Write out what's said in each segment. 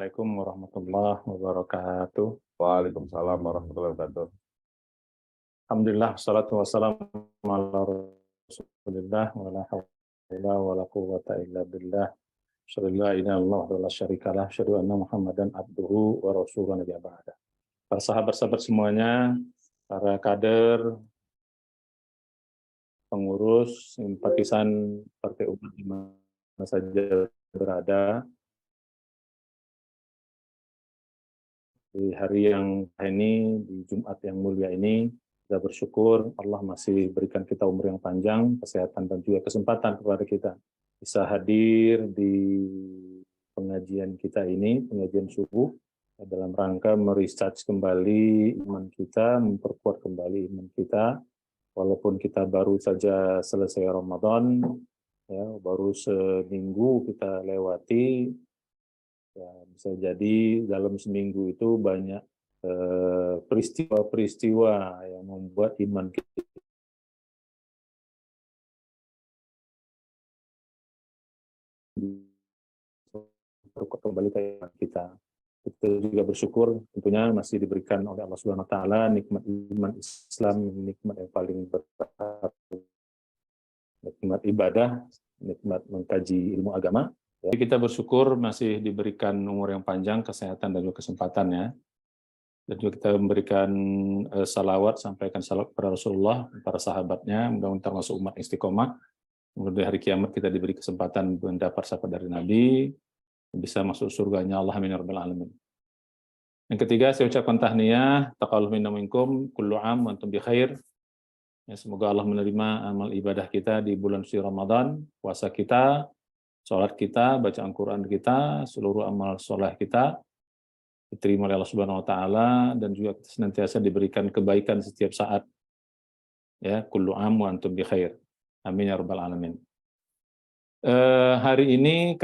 Assalamualaikum warahmatullahi wabarakatuh. Waalaikumsalam warahmatullahi wabarakatuh. Alhamdulillah, wassalatu wassalamu ala rasulillah wa la hawla wa la quwwata illa billah. Asyhadu an la ilaha illallah wa la syarika lah, asyhadu anna Muhammadan abduhu wa rasuluhu nabiyya ba'da. Para sahabat-sahabat semuanya, para kader, pengurus, simpatisan Partai Umat di mana saja berada, di hari yang ini, di Jumat yang mulia ini, kita bersyukur Allah masih berikan kita umur yang panjang, kesehatan dan juga kesempatan kepada kita bisa hadir di pengajian kita ini, pengajian subuh, dalam rangka merecharge kembali iman kita, memperkuat kembali iman kita, walaupun kita baru saja selesai Ramadan, ya, baru seminggu kita lewati. Ya, bisa jadi dalam seminggu itu banyak peristiwa-peristiwa yang membuat iman kita kembali ke iman kita. Kita juga bersyukur tentunya masih diberikan oleh Allah Subhanahu wa taala nikmat iman Islam, nikmat yang paling berkah, nikmat ibadah, nikmat mengkaji ilmu agama. Jadi kita bersyukur masih diberikan umur yang panjang, kesehatan dan juga kesempatan ya. Dan juga kita memberikan salawat, sampaikan salawat kepada Rasulullah, para sahabatnya, mudah-mudahan termasuk umat istiqomah. Kemudian di hari kiamat kita diberi kesempatan mendapat syafaat dari Nabi, bisa masuk surganya Allah, amin ya rabbal alamin. Yang ketiga, saya ucapkan tahniyah, taqabbal minna minkum, kullu 'am wa antum bi khair. Ya, semoga Allah menerima amal ibadah kita di bulan suci Ramadan, puasa kita, sholat kita, bacaan Quran kita, seluruh amal soleh kita diterima oleh Allah Subhanahu wa taala dan juga senantiasa diberikan kebaikan setiap saat. Ya, kullu 'am wa antum bi khair. Amin ya rabbal alamin. Hari ini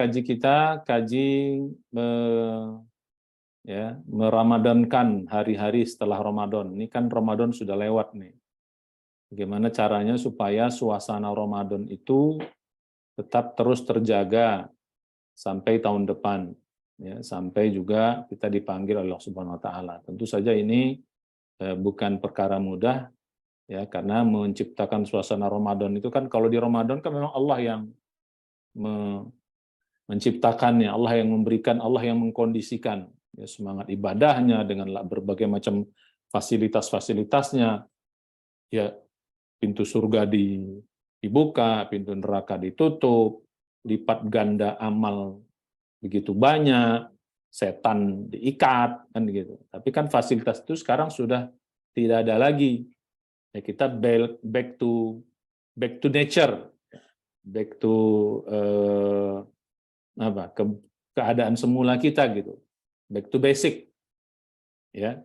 meramadankan hari-hari setelah Ramadan. Ini kan Ramadan sudah lewat nih. Bagaimana caranya supaya suasana Ramadan itu tetap terus terjaga sampai tahun depan, ya, sampai juga kita dipanggil oleh Allah Subhanahu wa taala. Tentu saja ini bukan perkara mudah, ya, karena menciptakan suasana Ramadan itu kan, kalau di Ramadan kan memang Allah yang menciptakannya, Allah yang memberikan, Allah yang mengkondisikan, ya, semangat ibadahnya dengan berbagai macam fasilitas-fasilitasnya, ya, pintu surga dibuka, pintu neraka ditutup, lipat ganda amal begitu banyak, setan diikat, kan gitu. Tapi kan fasilitas itu sekarang sudah tidak ada lagi. Ya, kita back to nature, back to keadaan semula kita gitu, back to basic, ya.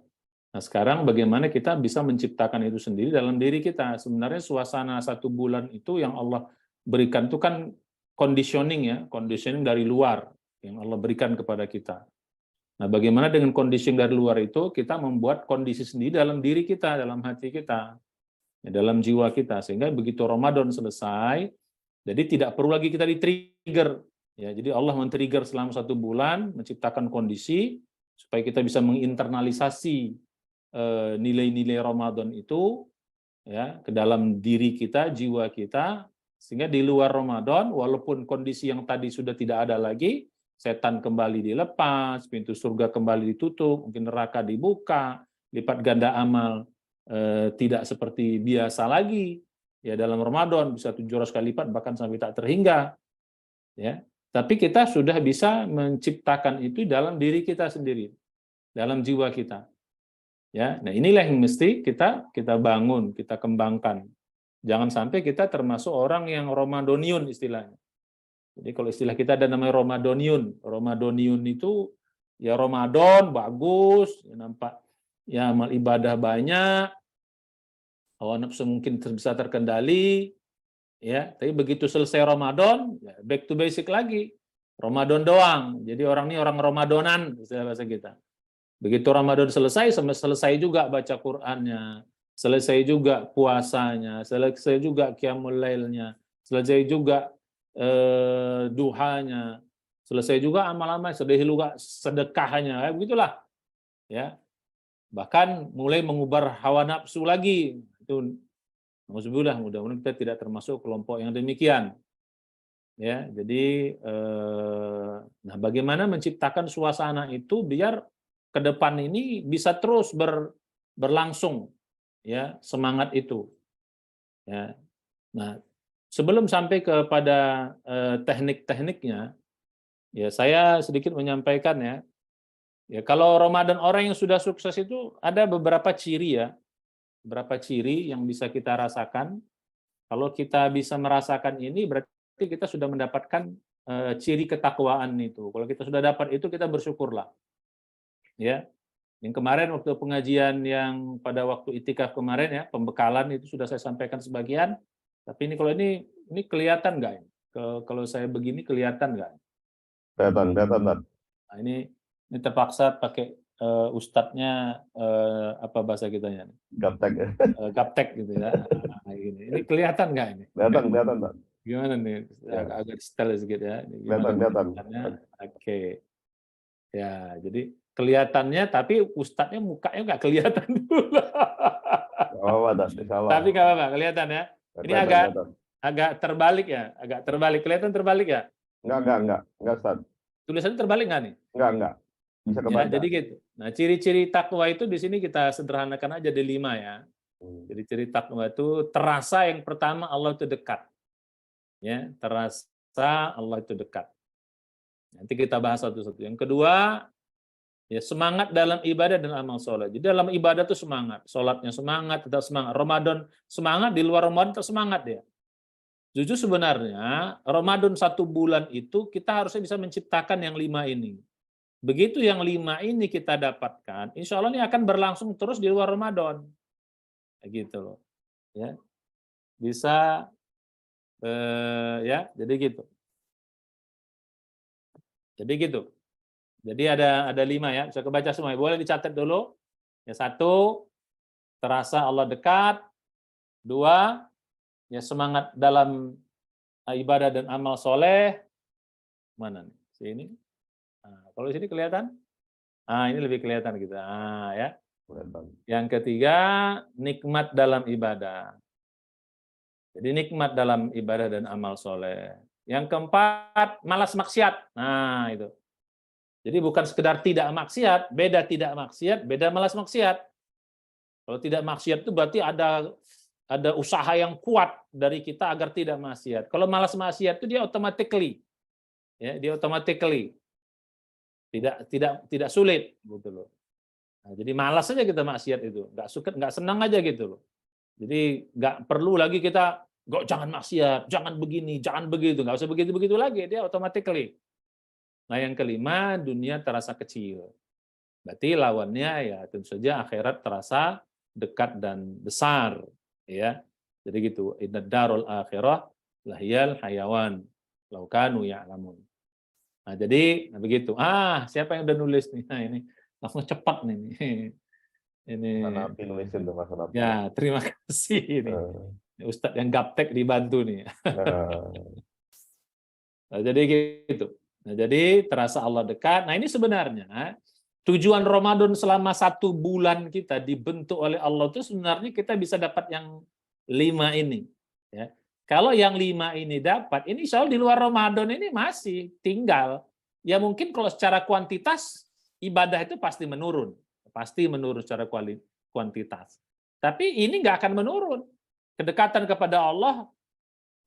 Nah, sekarang bagaimana kita bisa menciptakan itu sendiri dalam diri kita. Sebenarnya suasana 1 bulan itu yang Allah berikan itu kan conditioning, ya, conditioning dari luar yang Allah berikan kepada kita. Nah, bagaimana dengan conditioning dari luar itu kita membuat kondisi sendiri dalam diri kita, dalam hati kita, ya, dalam jiwa kita, sehingga begitu Ramadan selesai, jadi tidak perlu lagi kita di-trigger. Ya, jadi Allah men-trigger selama 1 bulan, menciptakan kondisi supaya kita bisa menginternalisasi nilai-nilai Ramadan itu, ya, ke dalam diri kita, jiwa kita, sehingga di luar Ramadan, walaupun kondisi yang tadi sudah tidak ada lagi, setan kembali dilepas, pintu surga kembali ditutup, mungkin neraka dibuka, lipat ganda amal tidak seperti biasa lagi, ya, dalam Ramadan bisa 700 kali lipat, bahkan sampai tak terhingga, ya. Tapi kita sudah bisa menciptakan itu dalam diri kita sendiri, dalam jiwa kita. Ya, nah inilah yang mesti kita bangun, kita kembangkan. Jangan sampai kita termasuk orang yang Ramadoniun istilahnya. Jadi kalau istilah kita ada namanya Ramadoniun. Ramadoniun itu ya Ramadan bagus, ya, nampak ya amal ibadah banyak, hawa nafsu mungkin bisa terkendali, ya. Tapi begitu selesai Ramadan, ya back to basic lagi. Ramadan doang. Jadi orang ini orang Ramadonan, istilah bahasa kita. Begitu Ramadan selesai juga baca Qur'annya, selesai juga puasanya, selesai juga qiyamul lailnya, selesai juga duhanya, selesai juga amal-amal, sedekahnya, begitulah. Ya, bahkan mulai mengubar hawa nafsu lagi. Itu mudah-mudahan kita tidak termasuk kelompok yang demikian. Ya, jadi nah bagaimana menciptakan suasana itu biar ke depan ini bisa terus berlangsung, ya, semangat itu. Ya. Nah, sebelum sampai kepada teknik-tekniknya, ya saya sedikit menyampaikan ya. Ya, kalau Ramadan orang yang sudah sukses itu ada beberapa ciri ya, beberapa ciri yang bisa kita rasakan. Kalau kita bisa merasakan ini berarti kita sudah mendapatkan ciri ketakwaan itu. Kalau kita sudah dapat itu kita bersyukurlah. Ya. Yang kemarin waktu pengajian yang pada waktu itikaf kemarin ya, pembekalan itu sudah saya sampaikan sebagian. Tapi ini kalau ini kelihatan nggak ini? Kalau saya begini kelihatan nggak? Kelihatan. Nah, ini terpaksa pakai ustadznya apa bahasa kitanya? Gaptek ya. Gaptek gitu ya. Nah, ini kelihatan nggak ini? Kelihatan, Pak. Gimana nih? Ya. Agak detail sedikit ya. Gimana Kelihatan. Oke. Ya, jadi kelihatannya tapi ustadznya mukanya nggak kelihatan dulu. Tapi nggak apa-apa, kelihatan ya. Ini agak terbalik ya, agak terbalik. Kelihatan terbalik ya? Enggak, Ustaz. Tulisannya terbalik nggak nih? Enggak. Bisa kebaca. Ya, jadi gitu. Nah, ciri-ciri takwa itu di sini kita sederhanakan aja di 5 ya. Jadi ciri takwa itu terasa yang pertama Allah itu dekat. Ya, terasa Allah itu dekat. Nanti kita bahas satu-satu. Yang kedua, ya semangat dalam ibadah dan amal soleh. Jadi dalam ibadah itu semangat, sholatnya semangat, tetap semangat. Ramadan semangat, di luar Ramadan tetap semangat dia. Jujur sebenarnya Ramadan 1 bulan itu kita harusnya bisa menciptakan yang 5 ini. Begitu yang 5 ini kita dapatkan, insya Allah ini akan berlangsung terus di luar Ramadan. Gitu loh. Ya. Bisa ya, jadi gitu. Jadi ada 5 ya, bisa kebaca semua. Boleh dicatat dulu. Ya, 1, terasa Allah dekat. 2, ya semangat dalam ibadah dan amal soleh. Mana nih? Sini. Nah, kalau di sini kelihatan? Ini lebih kelihatan gitu. Ya. Yang ketiga, nikmat dalam ibadah. Jadi nikmat dalam ibadah dan amal soleh. Yang keempat, malas maksiat. Nah, itu. Jadi bukan sekedar tidak maksiat, beda tidak maksiat, beda malas maksiat. Kalau tidak maksiat itu berarti ada usaha yang kuat dari kita agar tidak maksiat. Kalau malas maksiat itu dia automatically, ya, dia automatically tidak sulit gitu loh. Nah, jadi malas saja kita maksiat itu, nggak senang aja gitu loh. Jadi nggak perlu lagi kita jangan maksiat, jangan begini, jangan begitu, nggak usah begitu lagi, dia automatically. Nah, yang kelima, dunia terasa kecil. Berarti lawannya ya tentu saja akhirat terasa dekat dan besar, ya. Jadi gitu, inna darul akhirah lahiyal hayawan law kanu ya'lamun. Nah, jadi begitu. Siapa yang udah nulis nih? Nah, ini langsung cepat nih. Ini. Nabi nulisin tuh Mas Nabi. Ya, terima kasih ini. Ustadz yang gaptek dibantu nih. Nah, jadi gitu. Nah, jadi terasa Allah dekat. Nah, ini sebenarnya tujuan Ramadan selama 1 bulan kita dibentuk oleh Allah itu sebenarnya kita bisa dapat yang 5 ini. Ya. Kalau yang 5 ini dapat, ini insya Allah di luar Ramadan ini masih tinggal. Ya mungkin kalau secara kuantitas ibadah itu pasti menurun secara kuantitas. Tapi ini nggak akan menurun. Kedekatan kepada Allah.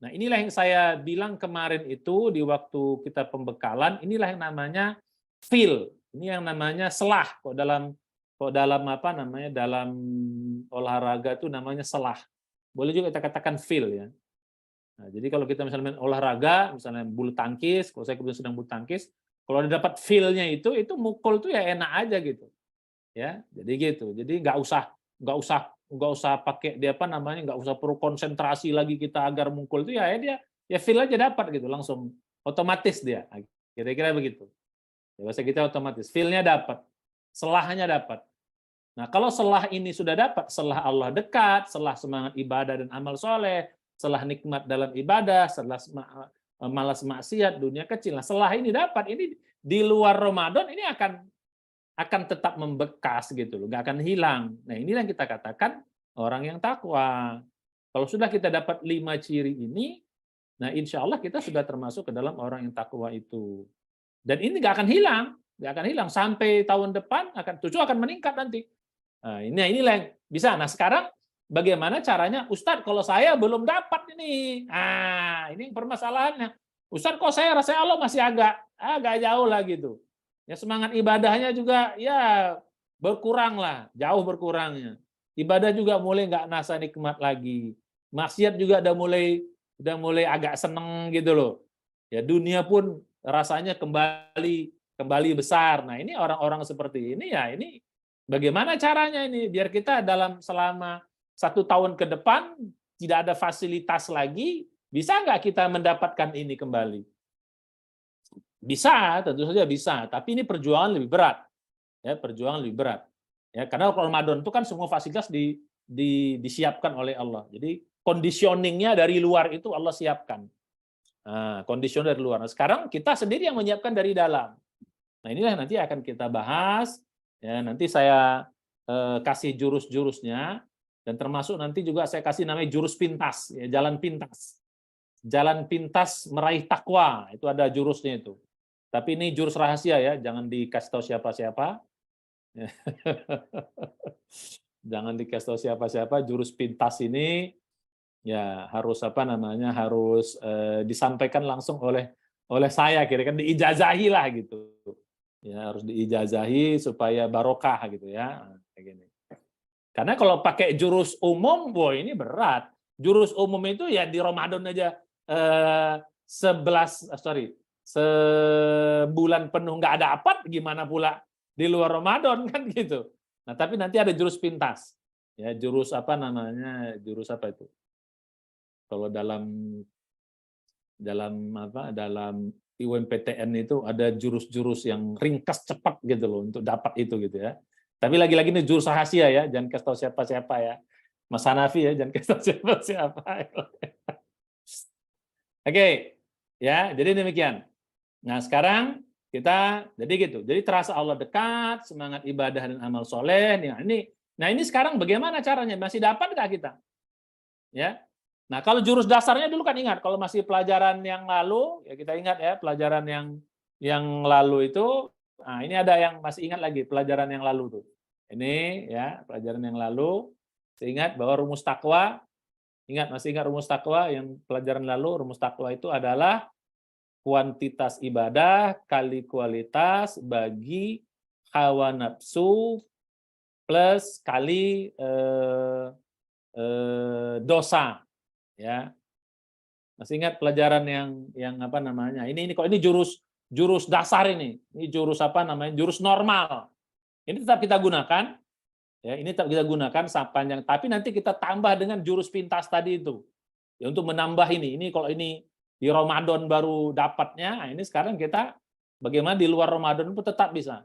Nah, inilah yang saya bilang kemarin itu di waktu kita pembekalan, inilah yang namanya feel. Ini yang namanya selah. Kok dalam apa namanya? Dalam olahraga itu namanya selah. Boleh juga kita katakan feel ya. Nah, jadi kalau kita misalnya main olahraga, misalnya bulu tangkis, kalau saya kebetulan sedang bulu tangkis, kalau dapat feel-nya itu mukul tuh ya enak aja gitu. Ya, jadi gitu. Jadi nggak usah pakai dia apa namanya, nggak usah perlu konsentrasi lagi kita agar mukul itu dia feel aja dapat gitu, langsung otomatis dia. Kira-kira begitu. Ya, bahasa kita otomatis, feel-nya dapat, selahnya dapat. Nah, kalau selah ini sudah dapat, selah Allah dekat, selah semangat ibadah dan amal soleh, selah nikmat dalam ibadah, selah malas maksiat, dunia kecil. Nah, setelah ini dapat, ini di luar Ramadan ini akan tetap membekas gitu loh, nggak akan hilang. Nah, inilah yang kita katakan orang yang takwa. Kalau sudah kita dapat 5 ciri ini, nah insya Allah kita sudah termasuk ke dalam orang yang takwa itu. Dan ini nggak akan hilang sampai tahun depan justru akan meningkat nanti. Nah, inilah yang bisa. Nah, sekarang bagaimana caranya? Ustadz, kalau saya belum dapat ini. Ah, ini permasalahannya. Ustadz, kok saya rasa Allah masih agak jauh lah gitu. Ya semangat ibadahnya juga ya berkurang lah, jauh berkurangnya. Ibadah juga mulai nggak nasa nikmat lagi. Maksiat juga udah mulai agak seneng gitu loh. Ya dunia pun rasanya kembali besar. Nah, ini orang-orang seperti ini ya ini bagaimana caranya ini biar kita selama 1 tahun ke depan tidak ada fasilitas lagi, bisa nggak kita mendapatkan ini kembali? Bisa, tentu saja bisa, tapi ini perjuangan lebih berat. Ya, perjuangan lebih berat. Ya, karena Ramadan itu kan semua fasilitas disiapkan oleh Allah. Jadi conditioning-nya dari luar itu Allah siapkan. Nah, condition dari luar. Nah, sekarang kita sendiri yang menyiapkan dari dalam. Nah, inilah nanti akan kita bahas. Ya, nanti saya kasih jurus-jurusnya dan termasuk nanti juga saya kasih namanya jurus pintas, ya, jalan pintas. Jalan pintas meraih takwa, itu ada jurusnya itu. Tapi ini jurus rahasia ya, jangan dikasih tahu siapa-siapa. Jangan dikasih tahu siapa-siapa. Jurus pintas ini ya harus harus disampaikan langsung oleh saya, kira-kira diijazahi lah gitu. Ya harus diijazahi supaya barokah gitu ya. Kayak gini. Karena kalau pakai jurus umum, wah ini berat. Jurus umum itu ya di Ramadan aja 1 bulan penuh nggak dapat, gimana pula di luar Ramadan kan gitu. Nah, tapi nanti ada jurus pintas. Ya, jurus apa itu? Kalau dalam IUMPTN itu ada jurus-jurus yang ringkas cepat gitu loh untuk dapat itu gitu ya. Tapi lagi-lagi ini jurus rahasia ya, jangan kasih tahu siapa-siapa ya. Mas Hanafi ya, jangan kasih tahu siapa-siapa. Oke, ya, jadi demikian. Nah, sekarang kita jadi gitu. Jadi terasa Allah dekat, semangat ibadah dan amal soleh. Nah ini sekarang bagaimana caranya? Masih dapat nggak kita? Ya. Nah, kalau jurus dasarnya dulu kan ingat, kalau masih pelajaran yang lalu, ya kita ingat ya pelajaran yang lalu itu. Nah, ini ada yang masih ingat lagi pelajaran yang lalu tuh. Ini ya pelajaran yang lalu. Ingat bahwa rumus takwa. Masih ingat rumus takwa yang pelajaran lalu? Rumus takwa itu adalah kuantitas ibadah kali kualitas bagi hawa nafsu plus kali dosa, ya. Masih ingat pelajaran yang apa namanya? Ini kok ini jurus dasar ini. Ini jurus jurus normal. Ini tetap kita gunakan, ya. Ini tetap kita gunakan sepanjang. Tapi nanti kita tambah dengan jurus pintas tadi itu, ya, untuk menambah ini. Ini kalau ini di Ramadan baru dapatnya, nah ini sekarang kita bagaimana di luar Ramadan pun tetap bisa.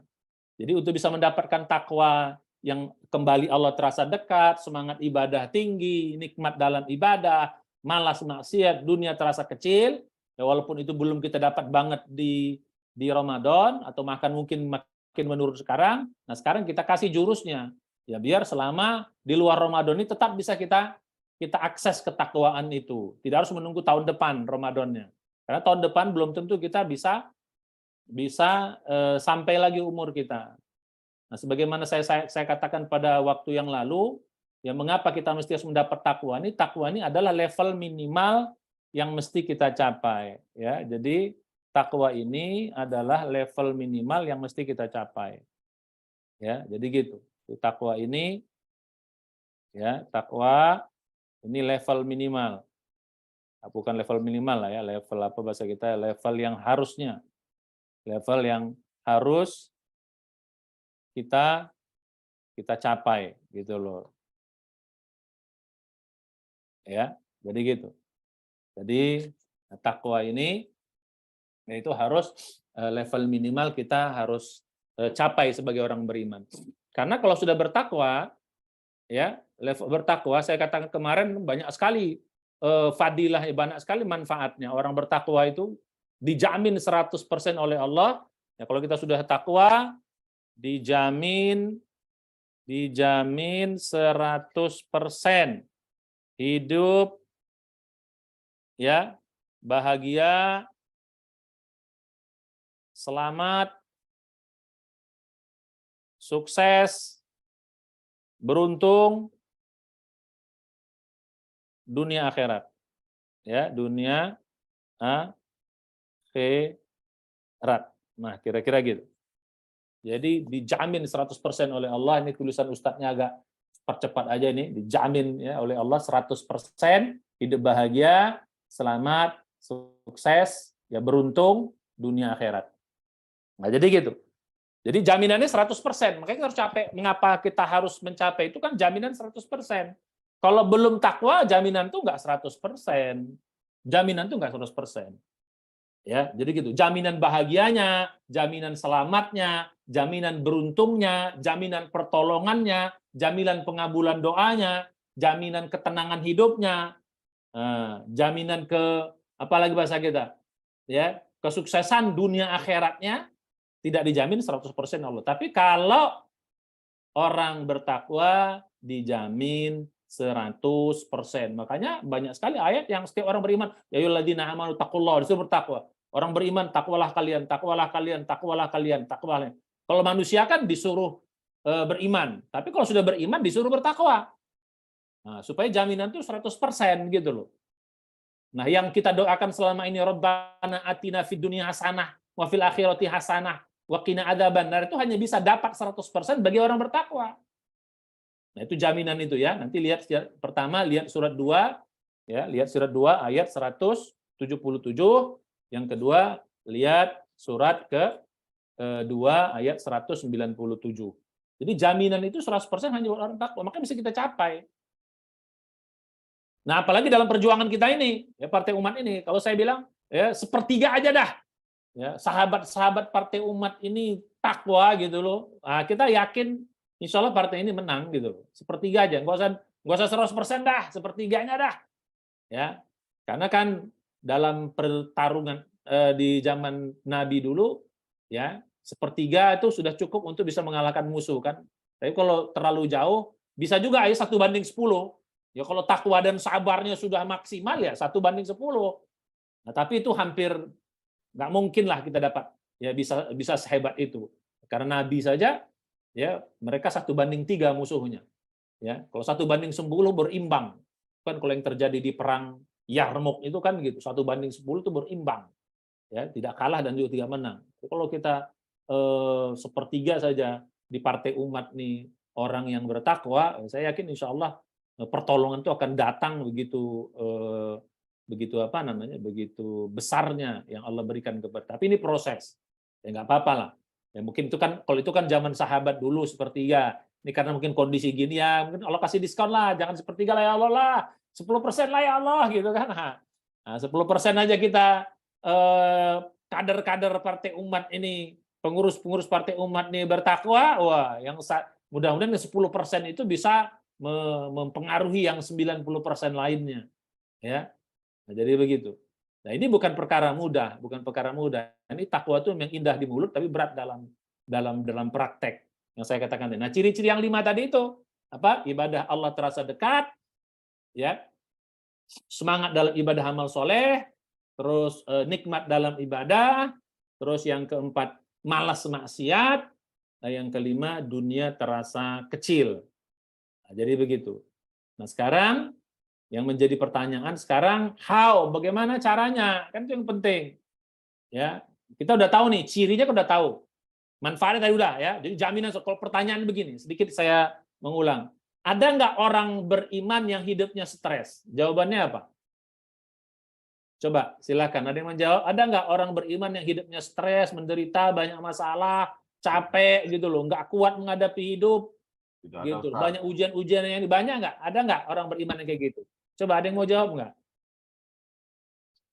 Jadi untuk bisa mendapatkan takwa yang kembali Allah terasa dekat, semangat ibadah tinggi, nikmat dalam ibadah, malas maksiat, dunia terasa kecil, ya walaupun itu belum kita dapat banget di Ramadan, atau mungkin makin menurun sekarang, nah sekarang kita kasih jurusnya, ya biar selama di luar Ramadan ini tetap bisa kita akses ketakwaan itu. Tidak harus menunggu tahun depan Ramadannya. Karena tahun depan belum tentu kita bisa sampai lagi umur kita. Nah, sebagaimana saya katakan pada waktu yang lalu, ya mengapa kita mesti harus mendapat takwa ini? Takwa ini adalah level minimal yang mesti kita capai. Ya, jadi takwa ini adalah level minimal yang mesti kita capai. Ya, jadi gitu. Takwa ini, ya takwa ini level minimal. Bukan level minimal lah ya, level apa bahasa kita, level yang harusnya. Level yang harus kita capai gitu loh. Ya, jadi gitu. Jadi takwa ini itu harus level minimal kita harus capai sebagai orang beriman. Karena kalau sudah bertakwa, ya level bertakwa, saya katakan kemarin banyak sekali fadilah banyak sekali manfaatnya. Orang bertakwa itu dijamin 100% oleh Allah. Ya, kalau kita sudah takwa, dijamin 100% hidup ya, bahagia, selamat, sukses, beruntung dunia akhirat. Ya, dunia akhirat. Nah, kira-kira gitu. Jadi dijamin 100% oleh Allah. Ini tulisan ustadznya agak percepat aja ini. Dijamin ya oleh Allah 100% hidup bahagia, selamat, sukses, ya beruntung dunia akhirat. Nah, jadi gitu. Jadi jaminannya 100%. Makanya kita harus capek. Mengapa kita harus mencapai itu kan jaminan 100%. Kalau belum takwa, jaminan itu enggak 100%. Jaminan itu enggak 100%. Ya, jadi gitu. Jaminan bahagianya, jaminan selamatnya, jaminan beruntungnya, jaminan pertolongannya, jaminan pengabulan doanya, jaminan ketenangan hidupnya, jaminan apalagi bahasa kita, ya, kesuksesan dunia akhiratnya tidak dijamin 100% Allah. Tapi kalau orang bertakwa dijamin 100%. Makanya banyak sekali ayat yang setiap orang beriman, ya ayyuhalladzina amanu taqullaha, disuruh bertakwa. Orang beriman, takwalah kalian, takwalah kalian, takwalah kalian, takwalah. Kalau manusia kan disuruh beriman, tapi kalau sudah beriman disuruh bertakwa. Nah, supaya jaminan itu 100% gitu loh. Nah, yang kita doakan selama ini, Rabbana atina fid dunya hasanah wa fil akhirati hasanah wa qina adzabannar, itu hanya bisa dapat 100% bagi orang bertakwa. Nah, itu jaminan itu ya. Nanti lihat pertama, lihat surat 2 ya, lihat surat 2 ayat 177. Yang kedua, lihat surat ke-2 ayat 197. Jadi jaminan itu 100% hanya orang takwa, maka bisa kita capai. Nah, apalagi dalam perjuangan kita ini, ya Partai Umat ini, kalau saya bilang ya sepertiga aja dah. Ya, sahabat-sahabat Partai Umat ini takwa gitu loh. Nah, kita yakin insya Allah partai ini menang gitu loh. Sepertiga aja, nggak usah 100% dah, sepertiganya dah. Ya, karena kan dalam pertarungan di zaman Nabi dulu, ya sepertiga itu sudah cukup untuk bisa mengalahkan musuh kan. Tapi kalau terlalu jauh, bisa juga aja 1:10. Ya kalau takwa dan sabarnya sudah maksimal ya 1:10. Nah, tapi itu hampir nggak mungkin lah kita dapat ya bisa sehebat itu. Karena Nabi saja ya mereka 1:3 musuhnya. Ya, kalau 1:10 berimbang. Kan kalau yang terjadi di perang Yarmouk itu kan gitu, 1:10 itu berimbang. Ya, tidak kalah dan juga tidak menang. Kalau kita sepertiga saja di Partai Umat nih orang yang bertakwa, saya yakin insya Allah pertolongan itu akan datang begitu begitu besarnya yang Allah berikan kepada. Tapi ini proses, ya nggak apa-apa lah. Ya mungkin itu kan kalau itu kan zaman sahabat dulu sepertiga. Ini karena mungkin kondisi gini ya, mungkin Allah kasih diskon lah, jangan sepertiga lah ya Allah lah, 10% lah ya Allah gitu kan. Nah, 10% aja kita kader-kader Partai Umat ini, pengurus-pengurus Partai Umat ini bertakwa, wah, yang mudah-mudahan 10% itu bisa mempengaruhi yang 90% lainnya, ya. Nah, jadi begitu. Nah, ini bukan perkara mudah, bukan perkara mudah. Ini takwa itu memang indah di mulut, tapi berat dalam praktek. Yang saya katakan tadi. Nah, ciri-ciri yang 5 tadi itu apa? Ibadah Allah terasa dekat, ya. Semangat dalam ibadah amal soleh, terus nikmat dalam ibadah, terus yang keempat malas maksiat, nah, yang kelima dunia terasa kecil. Nah, jadi begitu. Nah, sekarang yang menjadi pertanyaan sekarang bagaimana caranya? Kan itu yang penting. Ya, kita udah tahu nih, cirinya kita udah tahu. Manfaatnya tadi udah ya. Jadi jaminan, kalau pertanyaan begini, sedikit saya mengulang. Ada nggak orang beriman yang hidupnya stres? Jawabannya apa? Coba, silakan. Ada yang menjawab. Ada nggak orang beriman yang hidupnya stres, menderita, banyak masalah, capek gitu loh, nggak kuat menghadapi hidup, gitu. Banyak ujian-ujian yang banyak nggak? Ada nggak orang beriman yang kayak gitu? Coba, ada yang mau jawab nggak?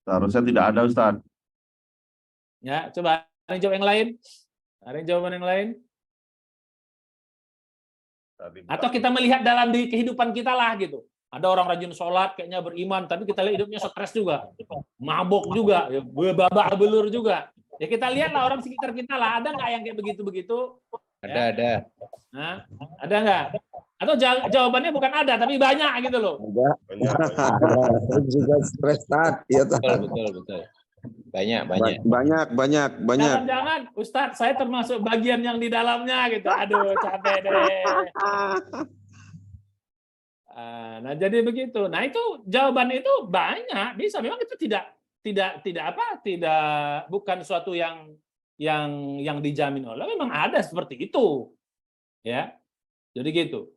Seharusnya tidak ada, Ustaz. Ya, coba ada yang jawab yang lain? Ada yang jawaban yang lain? Atau kita melihat dalam di kehidupan kita lah gitu. Ada orang rajin sholat, kayaknya beriman, tapi kita lihat hidupnya stres juga, mabok juga, ya, babak belur juga. Ya kita lihatlah orang sekitar kita lah, ada nggak yang kayak begitu-begitu? Ya. Ada. Nah, ada nggak? Atau jawabannya bukan ada, tapi banyak gitu loh. Banyak. Ada juga stres Tat. Iya, Tat. Betul. Banyak. Banyak. Jangan-jangan Ustadz, saya termasuk bagian yang di dalamnya gitu. Aduh, capek deh. Nah, jadi begitu. Nah, itu jawaban itu banyak, bisa. Memang itu tidak bukan suatu yang dijamin oleh. Memang ada seperti itu. Ya. Jadi gitu.